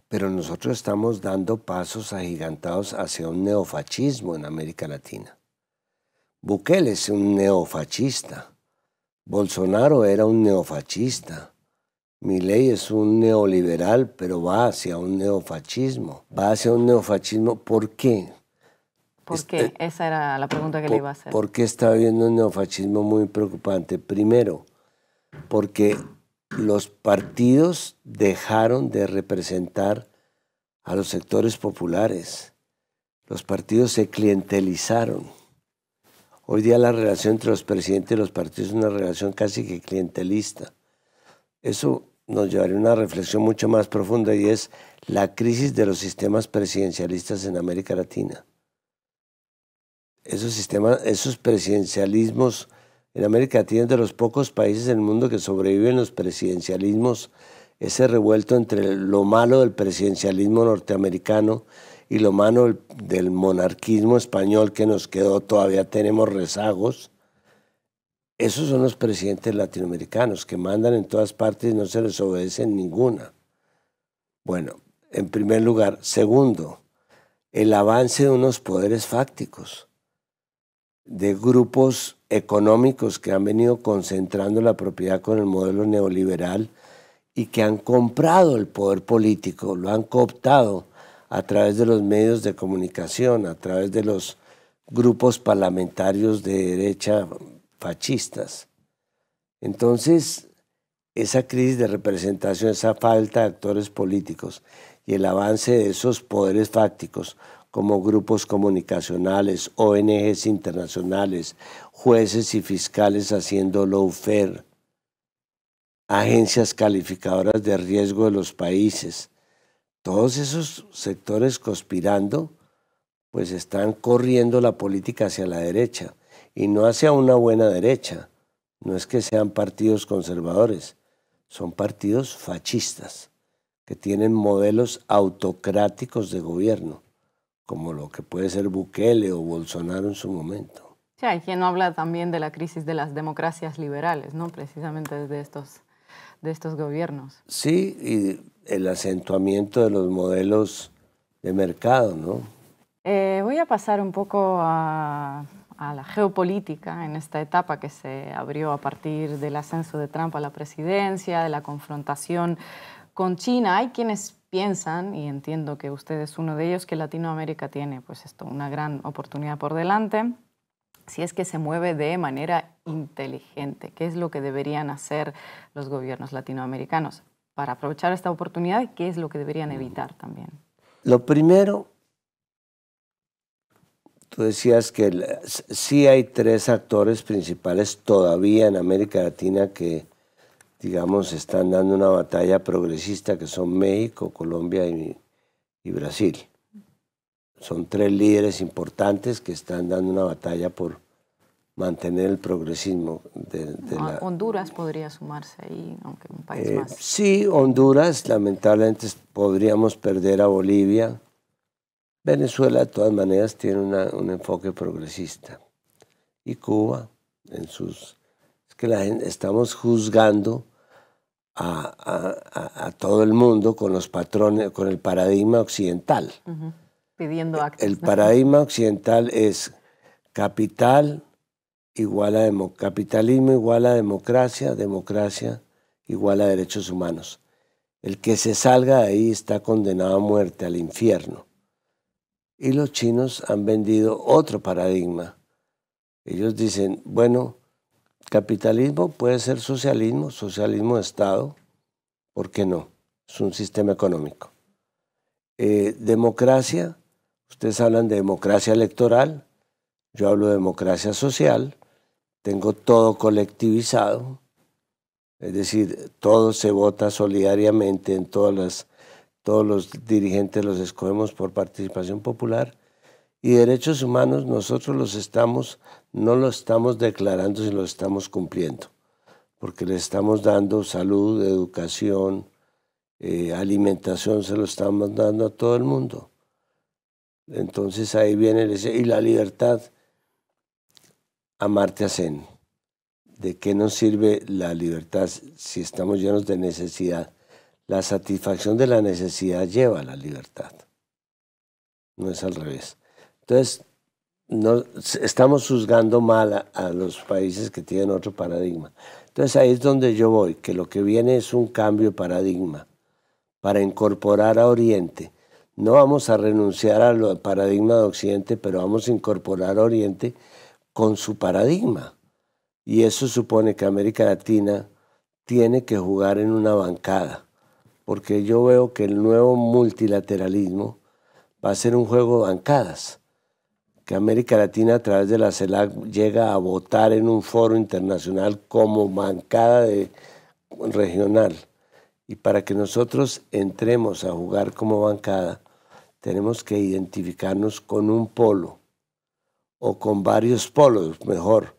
pero nosotros estamos dando pasos agigantados hacia un neofascismo en América Latina. Bukele es un neofascista, Bolsonaro era un neofascista, Milei es un neoliberal, pero va hacia un neofascismo. ¿Por qué? ¿Por qué? Esa era la pregunta que le iba a hacer. ¿Por qué está habiendo un neofascismo muy preocupante? Primero, porque los partidos dejaron de representar a los sectores populares. Los partidos se clientelizaron. Hoy día la relación entre los presidentes y los partidos es una relación casi que clientelista. Eso nos llevaría a una reflexión mucho más profunda y es la crisis de los sistemas presidencialistas en América Latina. Esos presidencialismos en América Latina es de los pocos países del mundo que sobreviven los presidencialismos, ese revuelto entre lo malo del presidencialismo norteamericano y lo malo del monarquismo español que nos quedó, todavía tenemos rezagos. Esos son los presidentes latinoamericanos que mandan en todas partes y no se les obedece en ninguna. Bueno, en primer lugar. Segundo, el avance de unos poderes fácticos. de grupos económicos que han venido concentrando la propiedad con el modelo neoliberal y que han comprado el poder político, lo han cooptado a través de los medios de comunicación, a través de los grupos parlamentarios de derecha fascistas. Entonces, esa crisis de representación, esa falta de actores políticos y el avance de esos poderes fácticos como grupos comunicacionales, ONGs internacionales, jueces y fiscales haciendo lawfare, agencias calificadoras de riesgo de los países, todos esos sectores conspirando, pues están corriendo la política hacia la derecha y no hacia una buena derecha. No es que sean partidos conservadores, son partidos fascistas que tienen modelos autocráticos de gobierno, como lo que puede ser Bukele o Bolsonaro en su momento. Sí, hay quien habla también de la crisis de las democracias liberales, ¿no? Precisamente de estos gobiernos. Sí, y el acentuamiento de los modelos de mercado, ¿no? Voy a pasar un poco a la geopolítica en esta etapa que se abrió a partir del ascenso de Trump a la presidencia, de la confrontación con China. Hay quienes piensan, y entiendo que usted es uno de ellos, que Latinoamérica tiene pues una gran oportunidad por delante, si es que se mueve de manera inteligente. ¿Qué es lo que deberían hacer los gobiernos latinoamericanos para aprovechar esta oportunidad y qué es lo que deberían evitar también? Lo primero, tú decías que sí hay tres actores principales todavía en América Latina que, digamos, están dando una batalla progresista, que son México, Colombia y Brasil. Son tres líderes importantes que están dando una batalla por mantener el progresismo. Honduras podría sumarse ahí, aunque un país más. Sí, Honduras, lamentablemente podríamos perder a Bolivia. Venezuela, de todas maneras, tiene un enfoque progresista. Y Cuba, es que estamos juzgando a todo el mundo con los patrones, con el paradigma occidental. Pidiendo actos. El paradigma occidental es capitalismo igual a democracia, democracia igual a derechos humanos. El que se salga de ahí está condenado a muerte, al infierno. Y los chinos han vendido otro paradigma. Ellos dicen, bueno, capitalismo puede ser socialismo, socialismo de Estado, ¿por qué no? Es un sistema económico. Democracia, ustedes hablan de democracia electoral, yo hablo de democracia social, tengo todo colectivizado, es decir, todo se vota solidariamente en todos los dirigentes los escogemos por participación popular, y derechos humanos nosotros no los estamos declarando, sino los estamos cumpliendo, porque les estamos dando salud, educación, alimentación, se lo estamos dando a todo el mundo. Entonces ahí viene y la libertad, Amartya Sen. ¿De qué nos sirve la libertad si estamos llenos de necesidad? La satisfacción de la necesidad lleva a la libertad, no es al revés. Entonces, estamos juzgando mal a los países que tienen otro paradigma. Entonces ahí es donde yo voy, que lo que viene es un cambio de paradigma para incorporar a Oriente. No vamos a renunciar al paradigma de Occidente, pero vamos a incorporar a Oriente con su paradigma. Y eso supone que América Latina tiene que jugar en una bancada, porque yo veo que el nuevo multilateralismo va a ser un juego de bancadas, que América Latina a través de la CELAC llega a votar en un foro internacional como bancada regional. Y para que nosotros entremos a jugar como bancada, tenemos que identificarnos con un polo, o con varios polos, mejor.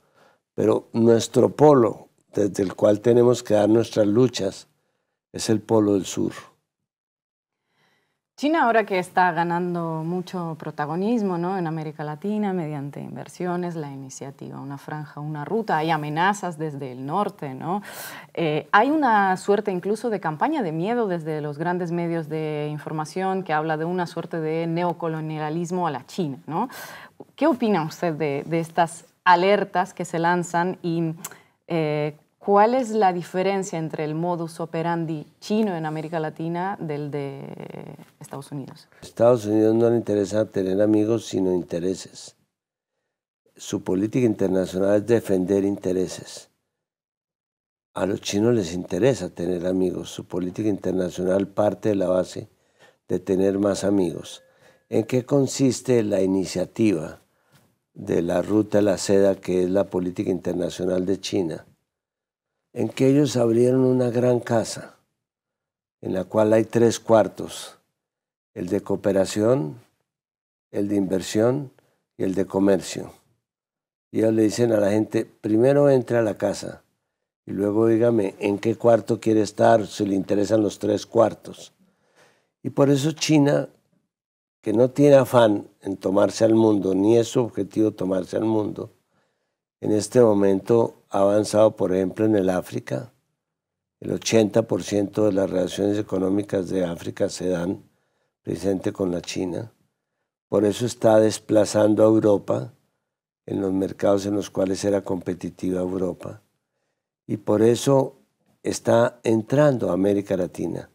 Pero nuestro polo, desde el cual tenemos que dar nuestras luchas, es el polo del sur. China ahora que está ganando mucho protagonismo, ¿no?, en América Latina mediante inversiones, la iniciativa Una Franja, Una Ruta, hay amenazas desde el norte, ¿no? Hay una suerte incluso de campaña de miedo desde los grandes medios de información que habla de una suerte de neocolonialismo a la China, ¿no? ¿Qué opina usted de estas alertas que se lanzan y ¿cuál es la diferencia entre el modus operandi chino en América Latina del de Estados Unidos? A Estados Unidos no le interesa tener amigos, sino intereses. Su política internacional es defender intereses. A los chinos les interesa tener amigos. Su política internacional parte de la base de tener más amigos. ¿En qué consiste la iniciativa de la Ruta de la Seda, que es la política internacional de China? En que ellos abrieron una gran casa, en la cual hay 3 cuartos, el de cooperación, el de inversión y el de comercio. Y ellos le dicen a la gente, primero entre a la casa y luego dígame en qué cuarto quiere estar, si le interesan los 3 cuartos. Y por eso China, que no tiene afán en tomarse al mundo, ni es su objetivo tomarse al mundo, en este momento ha avanzado, por ejemplo, en el África. El 80% de las relaciones económicas de África se dan precisamente con la China. Por eso está desplazando a Europa en los mercados en los cuales era competitiva Europa. Y por eso está entrando a América Latina.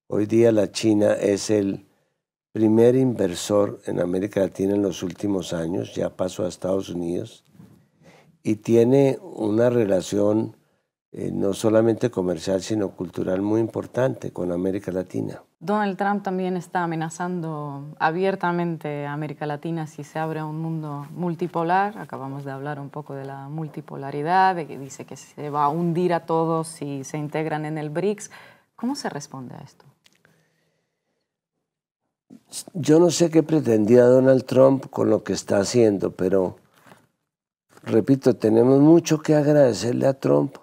Hoy día la China es el primer inversor en América Latina en los últimos años, ya pasó a Estados Unidos, y tiene una relación no solamente comercial, sino cultural muy importante con América Latina. Donald Trump también está amenazando abiertamente a América Latina si se abre a un mundo multipolar. Acabamos de hablar un poco de la multipolaridad, de que dice que se va a hundir a todos si se integran en el BRICS. ¿Cómo se responde a esto? Yo no sé qué pretendía Donald Trump con lo que está haciendo, pero repito, tenemos mucho que agradecerle a Trump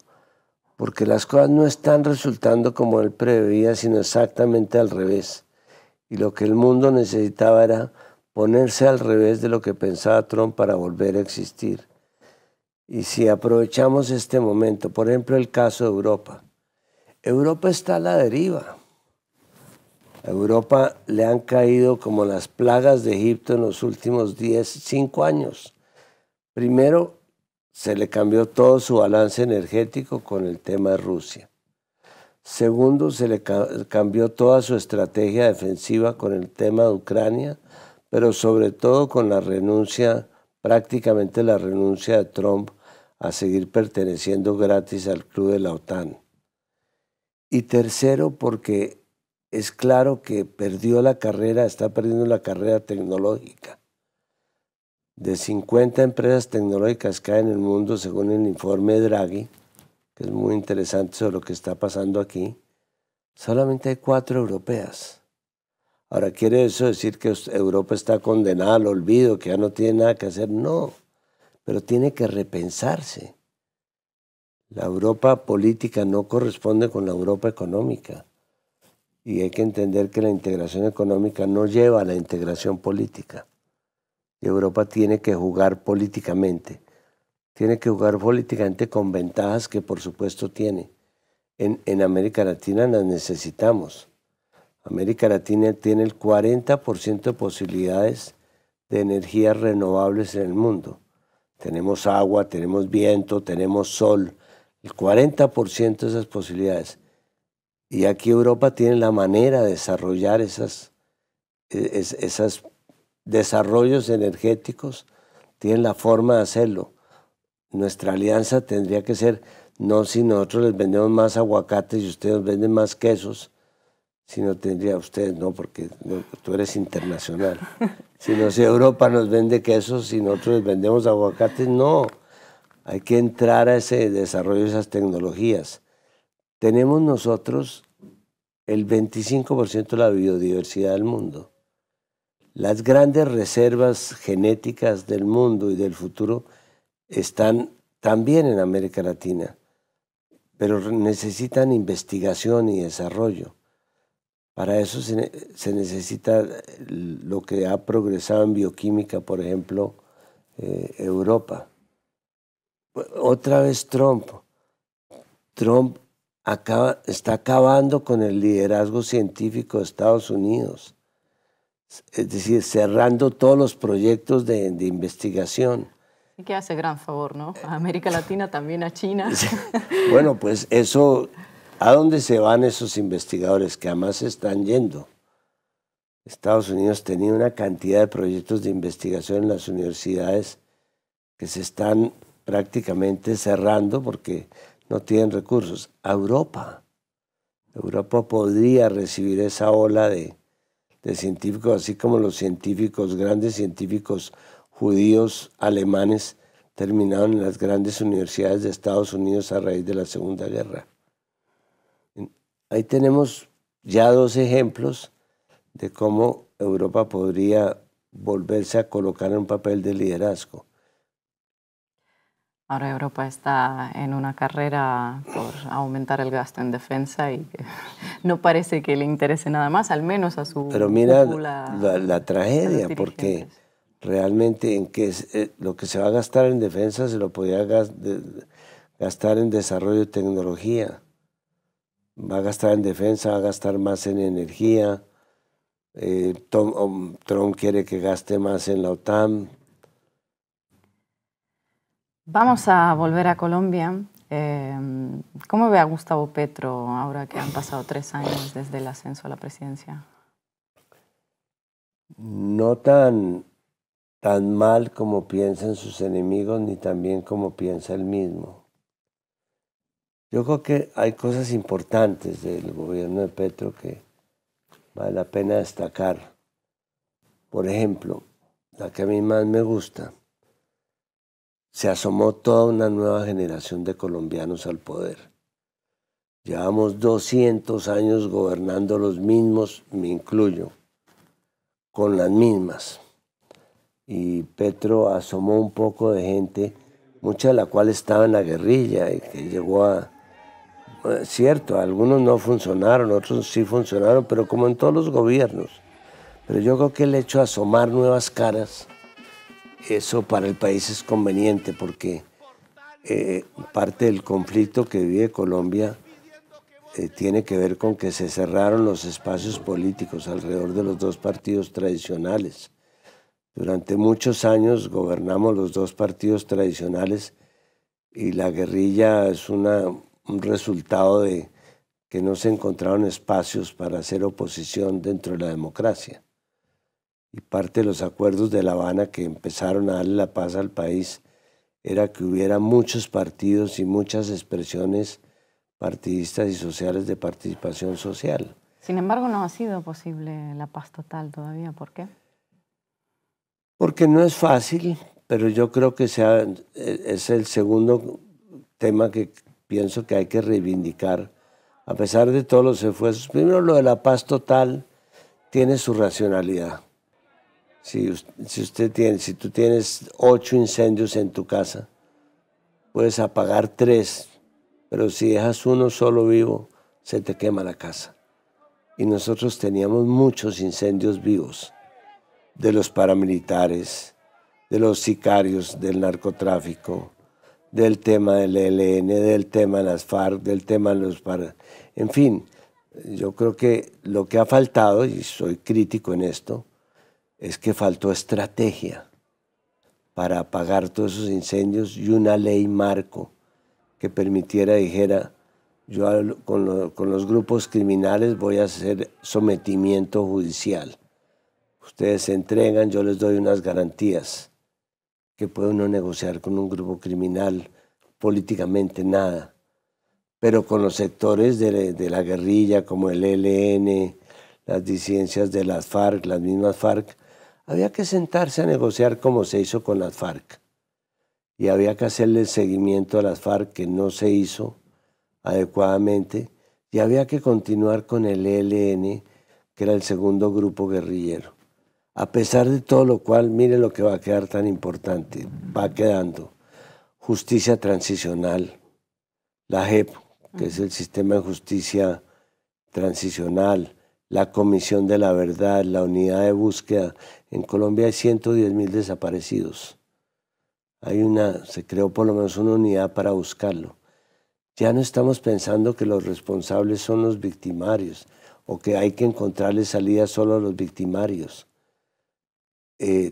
porque las cosas no están resultando como él preveía, sino exactamente al revés. Y lo que el mundo necesitaba era ponerse al revés de lo que pensaba Trump para volver a existir. Y si aprovechamos este momento, por ejemplo, el caso de Europa. Europa está a la deriva. A Europa le han caído como las plagas de Egipto en los últimos 5 años. Primero, se le cambió todo su balance energético con el tema de Rusia. Segundo, se le cambió toda su estrategia defensiva con el tema de Ucrania, pero sobre todo con la renuncia, prácticamente la renuncia de Trump a seguir perteneciendo gratis al club de la OTAN. Y tercero, porque es claro que perdió la carrera, está perdiendo la carrera tecnológica. De 50 empresas tecnológicas que hay en el mundo, según el informe Draghi, que es muy interesante sobre lo que está pasando aquí, solamente hay 4 europeas. Ahora, ¿quiere eso decir que Europa está condenada al olvido, que ya no tiene nada que hacer? No, pero tiene que repensarse. La Europa política no corresponde con la Europa económica. Y hay que entender que la integración económica no lleva a la integración política. Y Europa tiene que jugar políticamente. Tiene que jugar políticamente con ventajas que por supuesto tiene. En América Latina las necesitamos. América Latina tiene el 40% de posibilidades de energías renovables en el mundo. Tenemos agua, tenemos viento, tenemos sol. El 40% de esas posibilidades. Y aquí Europa tiene la manera de desarrollar esos desarrollos energéticos, tienen la forma de hacerlo. Nuestra alianza tendría que ser, no si nosotros les vendemos más aguacates y ustedes nos venden más quesos, sino tendría ustedes, no, porque tú eres internacional. Sino si Europa nos vende quesos y nosotros les vendemos aguacates, no. Hay que entrar a ese desarrollo de esas tecnologías. Tenemos nosotros el 25% de la biodiversidad del mundo. Las grandes reservas genéticas del mundo y del futuro están también en América Latina, pero necesitan investigación y desarrollo. Para eso se necesita lo que ha progresado en bioquímica, por ejemplo, Europa. Otra vez Trump. Trump está acabando con el liderazgo científico de Estados Unidos. Es decir, cerrando todos los proyectos de investigación. Y que hace gran favor, ¿no? A América Latina, también a China. Bueno, pues eso, ¿a dónde se van esos investigadores que además se están yendo? Estados Unidos tenía una cantidad de proyectos de investigación en las universidades que se están prácticamente cerrando porque no tienen recursos. A Europa podría recibir esa ola de científicos, así como los científicos, grandes científicos judíos, alemanes, terminaron en las grandes universidades de Estados Unidos a raíz de la Segunda Guerra. Ahí tenemos ya dos ejemplos de cómo Europa podría volverse a colocar en un papel de liderazgo. Ahora Europa está en una carrera por aumentar el gasto en defensa y no parece que le interese nada más, al menos a su Pero mira cúpula, la tragedia, porque realmente lo que se va a gastar en defensa se lo podía gastar en desarrollo de tecnología. Va a gastar en defensa, va a gastar más en energía. Trump quiere que gaste más en la OTAN. Vamos a volver a Colombia. ¿Cómo ve a Gustavo Petro ahora que han pasado 3 años desde el ascenso a la presidencia? No tan mal como piensan sus enemigos, ni tan bien como piensa él mismo. Yo creo que hay cosas importantes del gobierno de Petro que vale la pena destacar. Por ejemplo, la que a mí más me gusta, se asomó toda una nueva generación de colombianos al poder. Llevamos 200 años gobernando los mismos, me incluyo, con las mismas. Y Petro asomó un poco de gente, mucha de la cual estaba en la guerrilla y que llegó a... Cierto, algunos no funcionaron, otros sí funcionaron, pero como en todos los gobiernos. Pero yo creo que el hecho de asomar nuevas caras, eso para el país es conveniente porque parte del conflicto que vive Colombia tiene que ver con que se cerraron los espacios políticos alrededor de los dos partidos tradicionales. Durante muchos años gobernamos los dos partidos tradicionales y la guerrilla es un resultado de que no se encontraron espacios para hacer oposición dentro de la democracia. Y parte de los acuerdos de La Habana que empezaron a darle la paz al país era que hubiera muchos partidos y muchas expresiones partidistas y sociales de participación social. Sin embargo, no ha sido posible la paz total todavía. ¿Por qué? Porque no es fácil, pero yo creo que es el segundo tema que pienso que hay que reivindicar. A pesar de todos los esfuerzos, primero lo de la paz total tiene su racionalidad. Si tú tienes 8 incendios en tu casa, puedes apagar 3, pero si dejas uno solo vivo, se te quema la casa. Y nosotros teníamos muchos incendios vivos, de los paramilitares, de los sicarios del narcotráfico, del tema del ELN, del tema de las FARC, del tema de los En fin, yo creo que lo que ha faltado, y soy crítico en esto, es que faltó estrategia para apagar todos esos incendios y una ley marco que permitiera, dijera, yo con los grupos criminales voy a hacer sometimiento judicial. Ustedes se entregan, yo les doy unas garantías. Que puede uno negociar con un grupo criminal? Políticamente nada. Pero con los sectores de la guerrilla, como el ELN, las disidencias de las FARC, las mismas FARC, había que sentarse a negociar como se hizo con las FARC. Y había que hacerle el seguimiento a las FARC que no se hizo adecuadamente. Y había que continuar con el ELN, que era el segundo grupo guerrillero. A pesar de todo lo cual, mire lo que va a quedar tan importante. Va quedando justicia transicional, la JEP, que es el sistema de justicia transicional, la Comisión de la Verdad, la unidad de búsqueda. En Colombia hay 110.000 desaparecidos. Se creó por lo menos una unidad para buscarlo. Ya no estamos pensando que los responsables son los victimarios o que hay que encontrarle salida solo a los victimarios.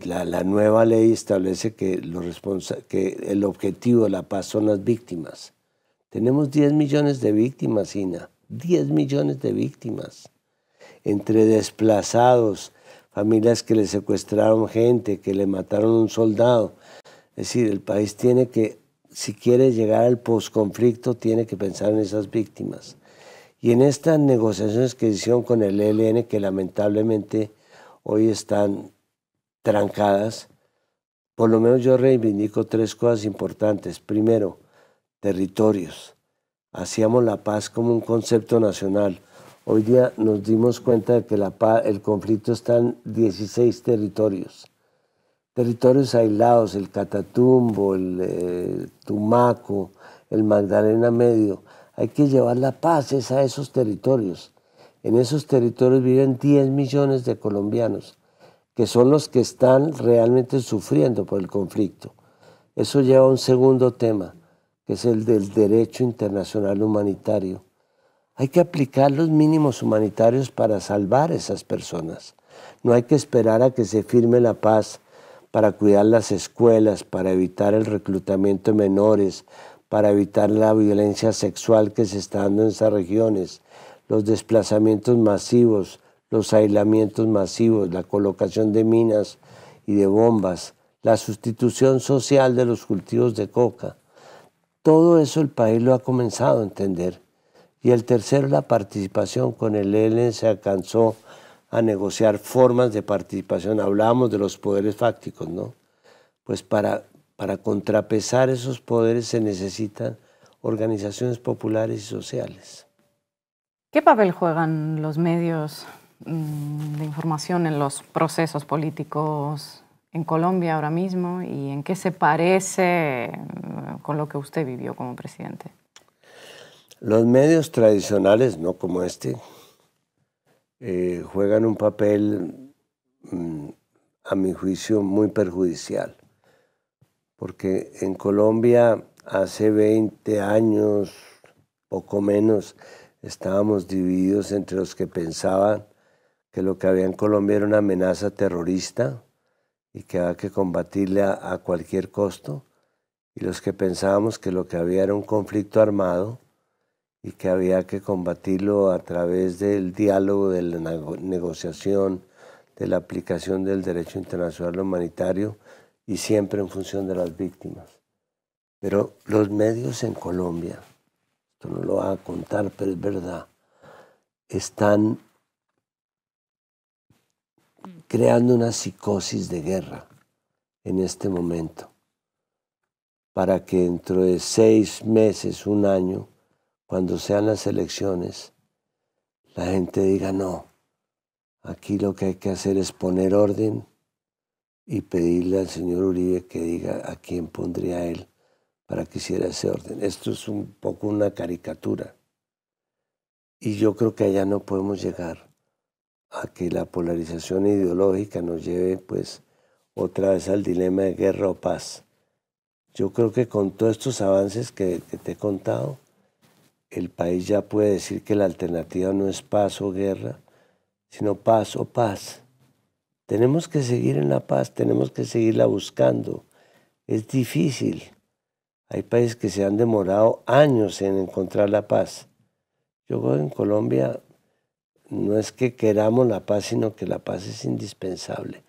la nueva ley establece que, que el objetivo de la paz son las víctimas. Tenemos 10 millones de víctimas, Ina, 10 millones de víctimas. Entre desplazados, familias que le secuestraron gente, que le mataron a un soldado. Es decir, el país tiene que, si quiere llegar al posconflicto, tiene que pensar en esas víctimas. Y en estas negociaciones que hicieron con el ELN, que lamentablemente hoy están trancadas, por lo menos yo reivindico 3 cosas importantes. Primero, territorios. Hacíamos la paz como un concepto nacional. Hoy día nos dimos cuenta de que el conflicto está en 16 territorios. Territorios aislados, el Catatumbo, el Tumaco, el Magdalena Medio. Hay que llevar la paz a esos territorios. En esos territorios viven 10 millones de colombianos, que son los que están realmente sufriendo por el conflicto. Eso lleva a un segundo tema, que es el del derecho internacional humanitario. Hay que aplicar los mínimos humanitarios para salvar a esas personas. No hay que esperar a que se firme la paz para cuidar las escuelas, para evitar el reclutamiento de menores, para evitar la violencia sexual que se está dando en esas regiones, los desplazamientos masivos, los aislamientos masivos, la colocación de minas y de bombas, la sustitución social de los cultivos de coca. Todo eso el país lo ha comenzado a entender. Y el tercero, la participación. Con el ELN se alcanzó a negociar formas de participación. Hablábamos de los poderes fácticos, ¿no? Pues para contrapesar esos poderes se necesitan organizaciones populares y sociales. ¿Qué papel juegan los medios de información en los procesos políticos en Colombia ahora mismo y en qué se parece con lo que usted vivió como presidente? Los medios tradicionales, no como este, juegan un papel, a mi juicio, muy perjudicial. Porque en Colombia hace 20 años, poco menos, estábamos divididos entre los que pensaban que lo que había en Colombia era una amenaza terrorista y que había que combatirle a cualquier costo, y los que pensábamos que lo que había era un conflicto armado y que había que combatirlo a través del diálogo, de la negociación, de la aplicación del derecho internacional humanitario y siempre en función de las víctimas. Pero los medios en Colombia, esto no lo va a contar, pero es verdad, están creando una psicosis de guerra en este momento, para que dentro de 6 meses, 1 año, cuando sean las elecciones, la gente diga no, aquí lo que hay que hacer es poner orden y pedirle al señor Uribe que diga a quién pondría él para que hiciera ese orden. Esto es un poco una caricatura. Y yo creo que allá no podemos llegar a que la polarización ideológica nos lleve pues otra vez al dilema de guerra o paz. Yo creo que con todos estos avances que te he contado, el país ya puede decir que la alternativa no es paz o guerra, sino paz o paz. Tenemos que seguir en la paz, tenemos que seguirla buscando. Es difícil. Hay países que se han demorado años en encontrar la paz. Yo creo que en Colombia no es que queramos la paz, sino que la paz es indispensable.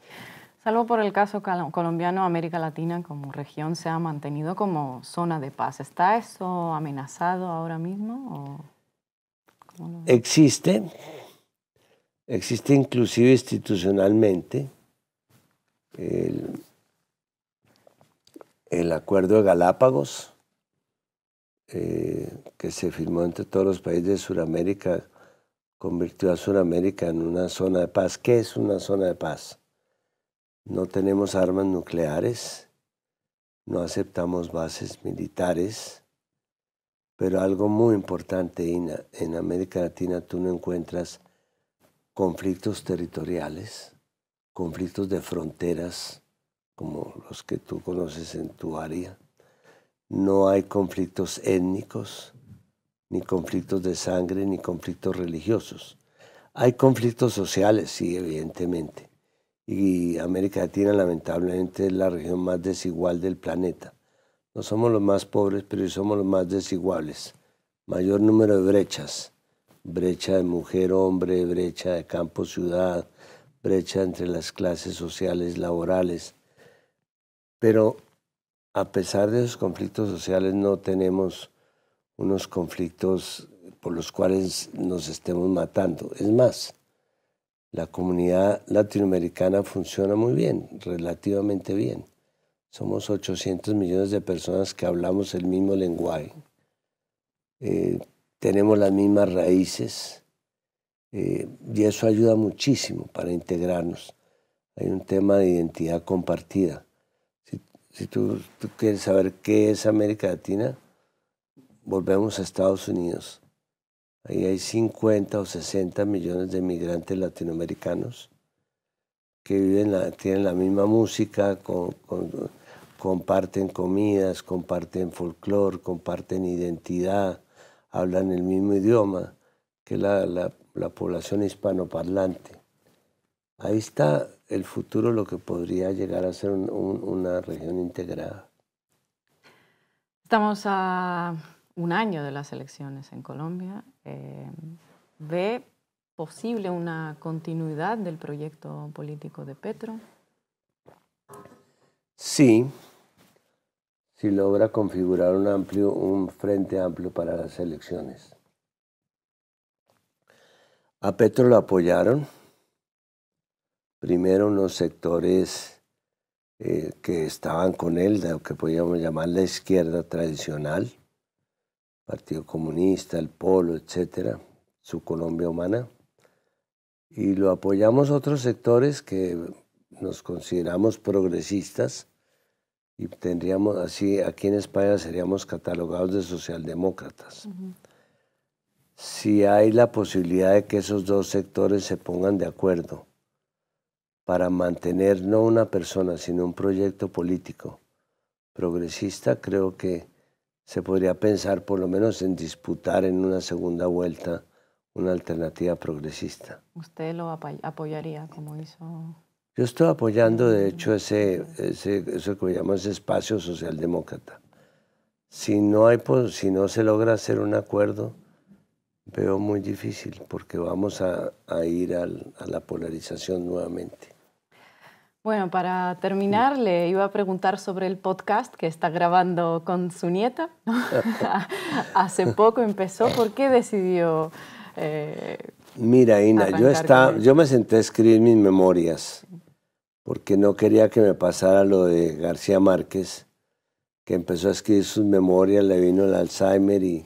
Salvo por el caso colombiano, América Latina como región se ha mantenido como zona de paz. ¿Está eso amenazado ahora mismo? Existe inclusive institucionalmente el Acuerdo de Galápagos, que se firmó entre todos los países de Sudamérica, convirtió a Sudamérica en una zona de paz. ¿Qué es una zona de paz? No tenemos armas nucleares, no aceptamos bases militares, pero algo muy importante, Ina, en América Latina tú no encuentras conflictos territoriales, conflictos de fronteras, como los que tú conoces en tu área. No hay conflictos étnicos, ni conflictos de sangre, ni conflictos religiosos. Hay conflictos sociales, sí, evidentemente. y América Latina lamentablemente es la región más desigual del planeta. No somos los más pobres, pero somos los más desiguales. Mayor número de brechas, brecha de mujer-hombre, brecha de campo-ciudad, brecha entre las clases sociales laborales. Pero a pesar de esos conflictos sociales no tenemos unos conflictos por los cuales nos estemos matando. Es más, la comunidad latinoamericana funciona muy bien, relativamente bien. Somos 800 millones de personas que hablamos el mismo lenguaje. Tenemos las mismas raíces y eso ayuda muchísimo para integrarnos. Hay un tema de identidad compartida. Si tú quieres saber qué es América Latina, volvemos a Estados Unidos. Ahí hay 50 o 60 millones de migrantes latinoamericanos que tienen la misma música, comparten comidas, comparten folclore, comparten identidad, hablan el mismo idioma que la población hispanoparlante. Ahí está el futuro, lo que podría llegar a ser una región integrada. Estamos a un año de las elecciones en Colombia. ¿Ve posible una continuidad del proyecto político de Petro? Sí, si logra configurar un frente amplio para las elecciones. A Petro lo apoyaron, primero unos sectores que estaban con él, de lo que podríamos llamar la izquierda tradicional, Partido Comunista, el Polo, etcétera, su Colombia Humana, y lo apoyamos otros sectores que nos consideramos progresistas y tendríamos así, aquí en España seríamos catalogados de socialdemócratas. Si hay la posibilidad de que esos dos sectores se pongan de acuerdo para mantener no una persona, sino un proyecto político progresista, creo que se podría pensar por lo menos en disputar en una segunda vuelta una alternativa progresista. ¿Usted lo apoyaría como hizo? Yo estoy apoyando, de hecho, eso que llamamos espacio socialdemócrata. Si no se logra hacer un acuerdo, veo muy difícil, porque vamos a ir a la polarización nuevamente. Bueno, para terminar, le iba a preguntar sobre el podcast que está grabando con su nieta. Hace poco empezó. ¿Por qué decidió Mira, Ina, yo me senté a escribir mis memorias porque no quería que me pasara lo de García Márquez, que empezó a escribir sus memorias, le vino el Alzheimer y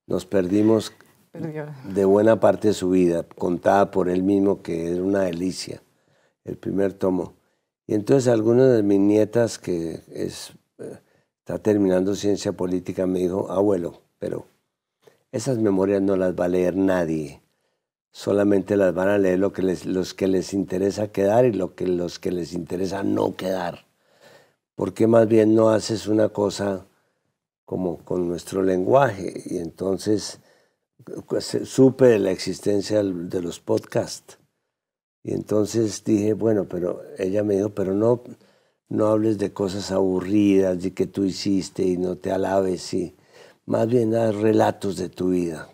nos perdimos de buena parte de su vida, contada por él mismo, que era una delicia, el primer tomo. Y entonces alguna de mis nietas, que está terminando ciencia política, me dijo, abuelo, pero esas memorias no las va a leer nadie, solamente las van a leer los que les interesa quedar y los que les interesa no quedar. ¿Por qué más bien no haces una cosa como con nuestro lenguaje? Y entonces supe de la existencia de los podcasts. Y entonces dije, bueno, pero ella me dijo, pero no hables de cosas aburridas, de que tú hiciste y no te alabes, y más bien haz relatos de tu vida,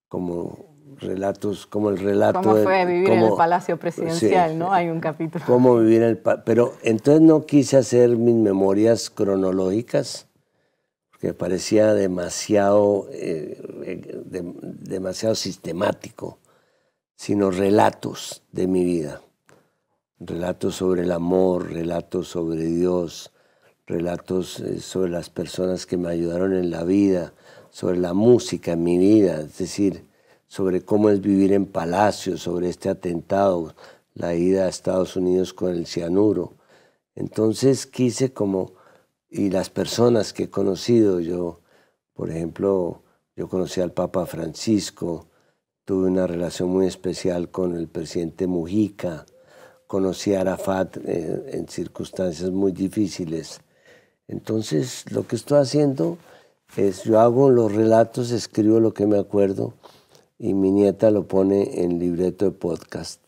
como el relato. ¿Cómo fue vivir en el Palacio Presidencial? Sí, ¿no? Hay un capítulo. ¿Cómo vivir en el pero entonces no quise hacer mis memorias cronológicas, porque me parecía demasiado sistemático, sino relatos de mi vida, relatos sobre el amor, relatos sobre Dios, relatos sobre las personas que me ayudaron en la vida, sobre la música en mi vida, es decir, sobre cómo es vivir en palacio, sobre este atentado, la ida a Estados Unidos con el cianuro. Entonces quise y las personas que he conocido, yo, por ejemplo, yo conocí al Papa Francisco, tuve una relación muy especial con el presidente Mujica, conocí a Arafat en circunstancias muy difíciles. Entonces, lo que estoy haciendo es, yo hago los relatos, escribo lo que me acuerdo y mi nieta lo pone en libreto de podcast.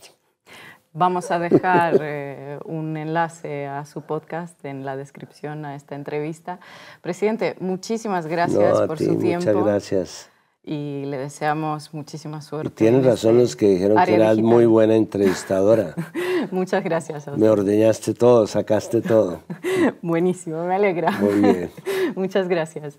Vamos a dejar un enlace a su podcast en la descripción a esta entrevista. Presidente, muchísimas gracias por su tiempo. Muchas gracias. Y le deseamos muchísima suerte. Y tienen razón los que dijeron que eras muy buena entrevistadora. Muchas gracias a usted. Me ordeñaste todo, sacaste todo. Buenísimo, me alegra. Muy bien. Muchas gracias.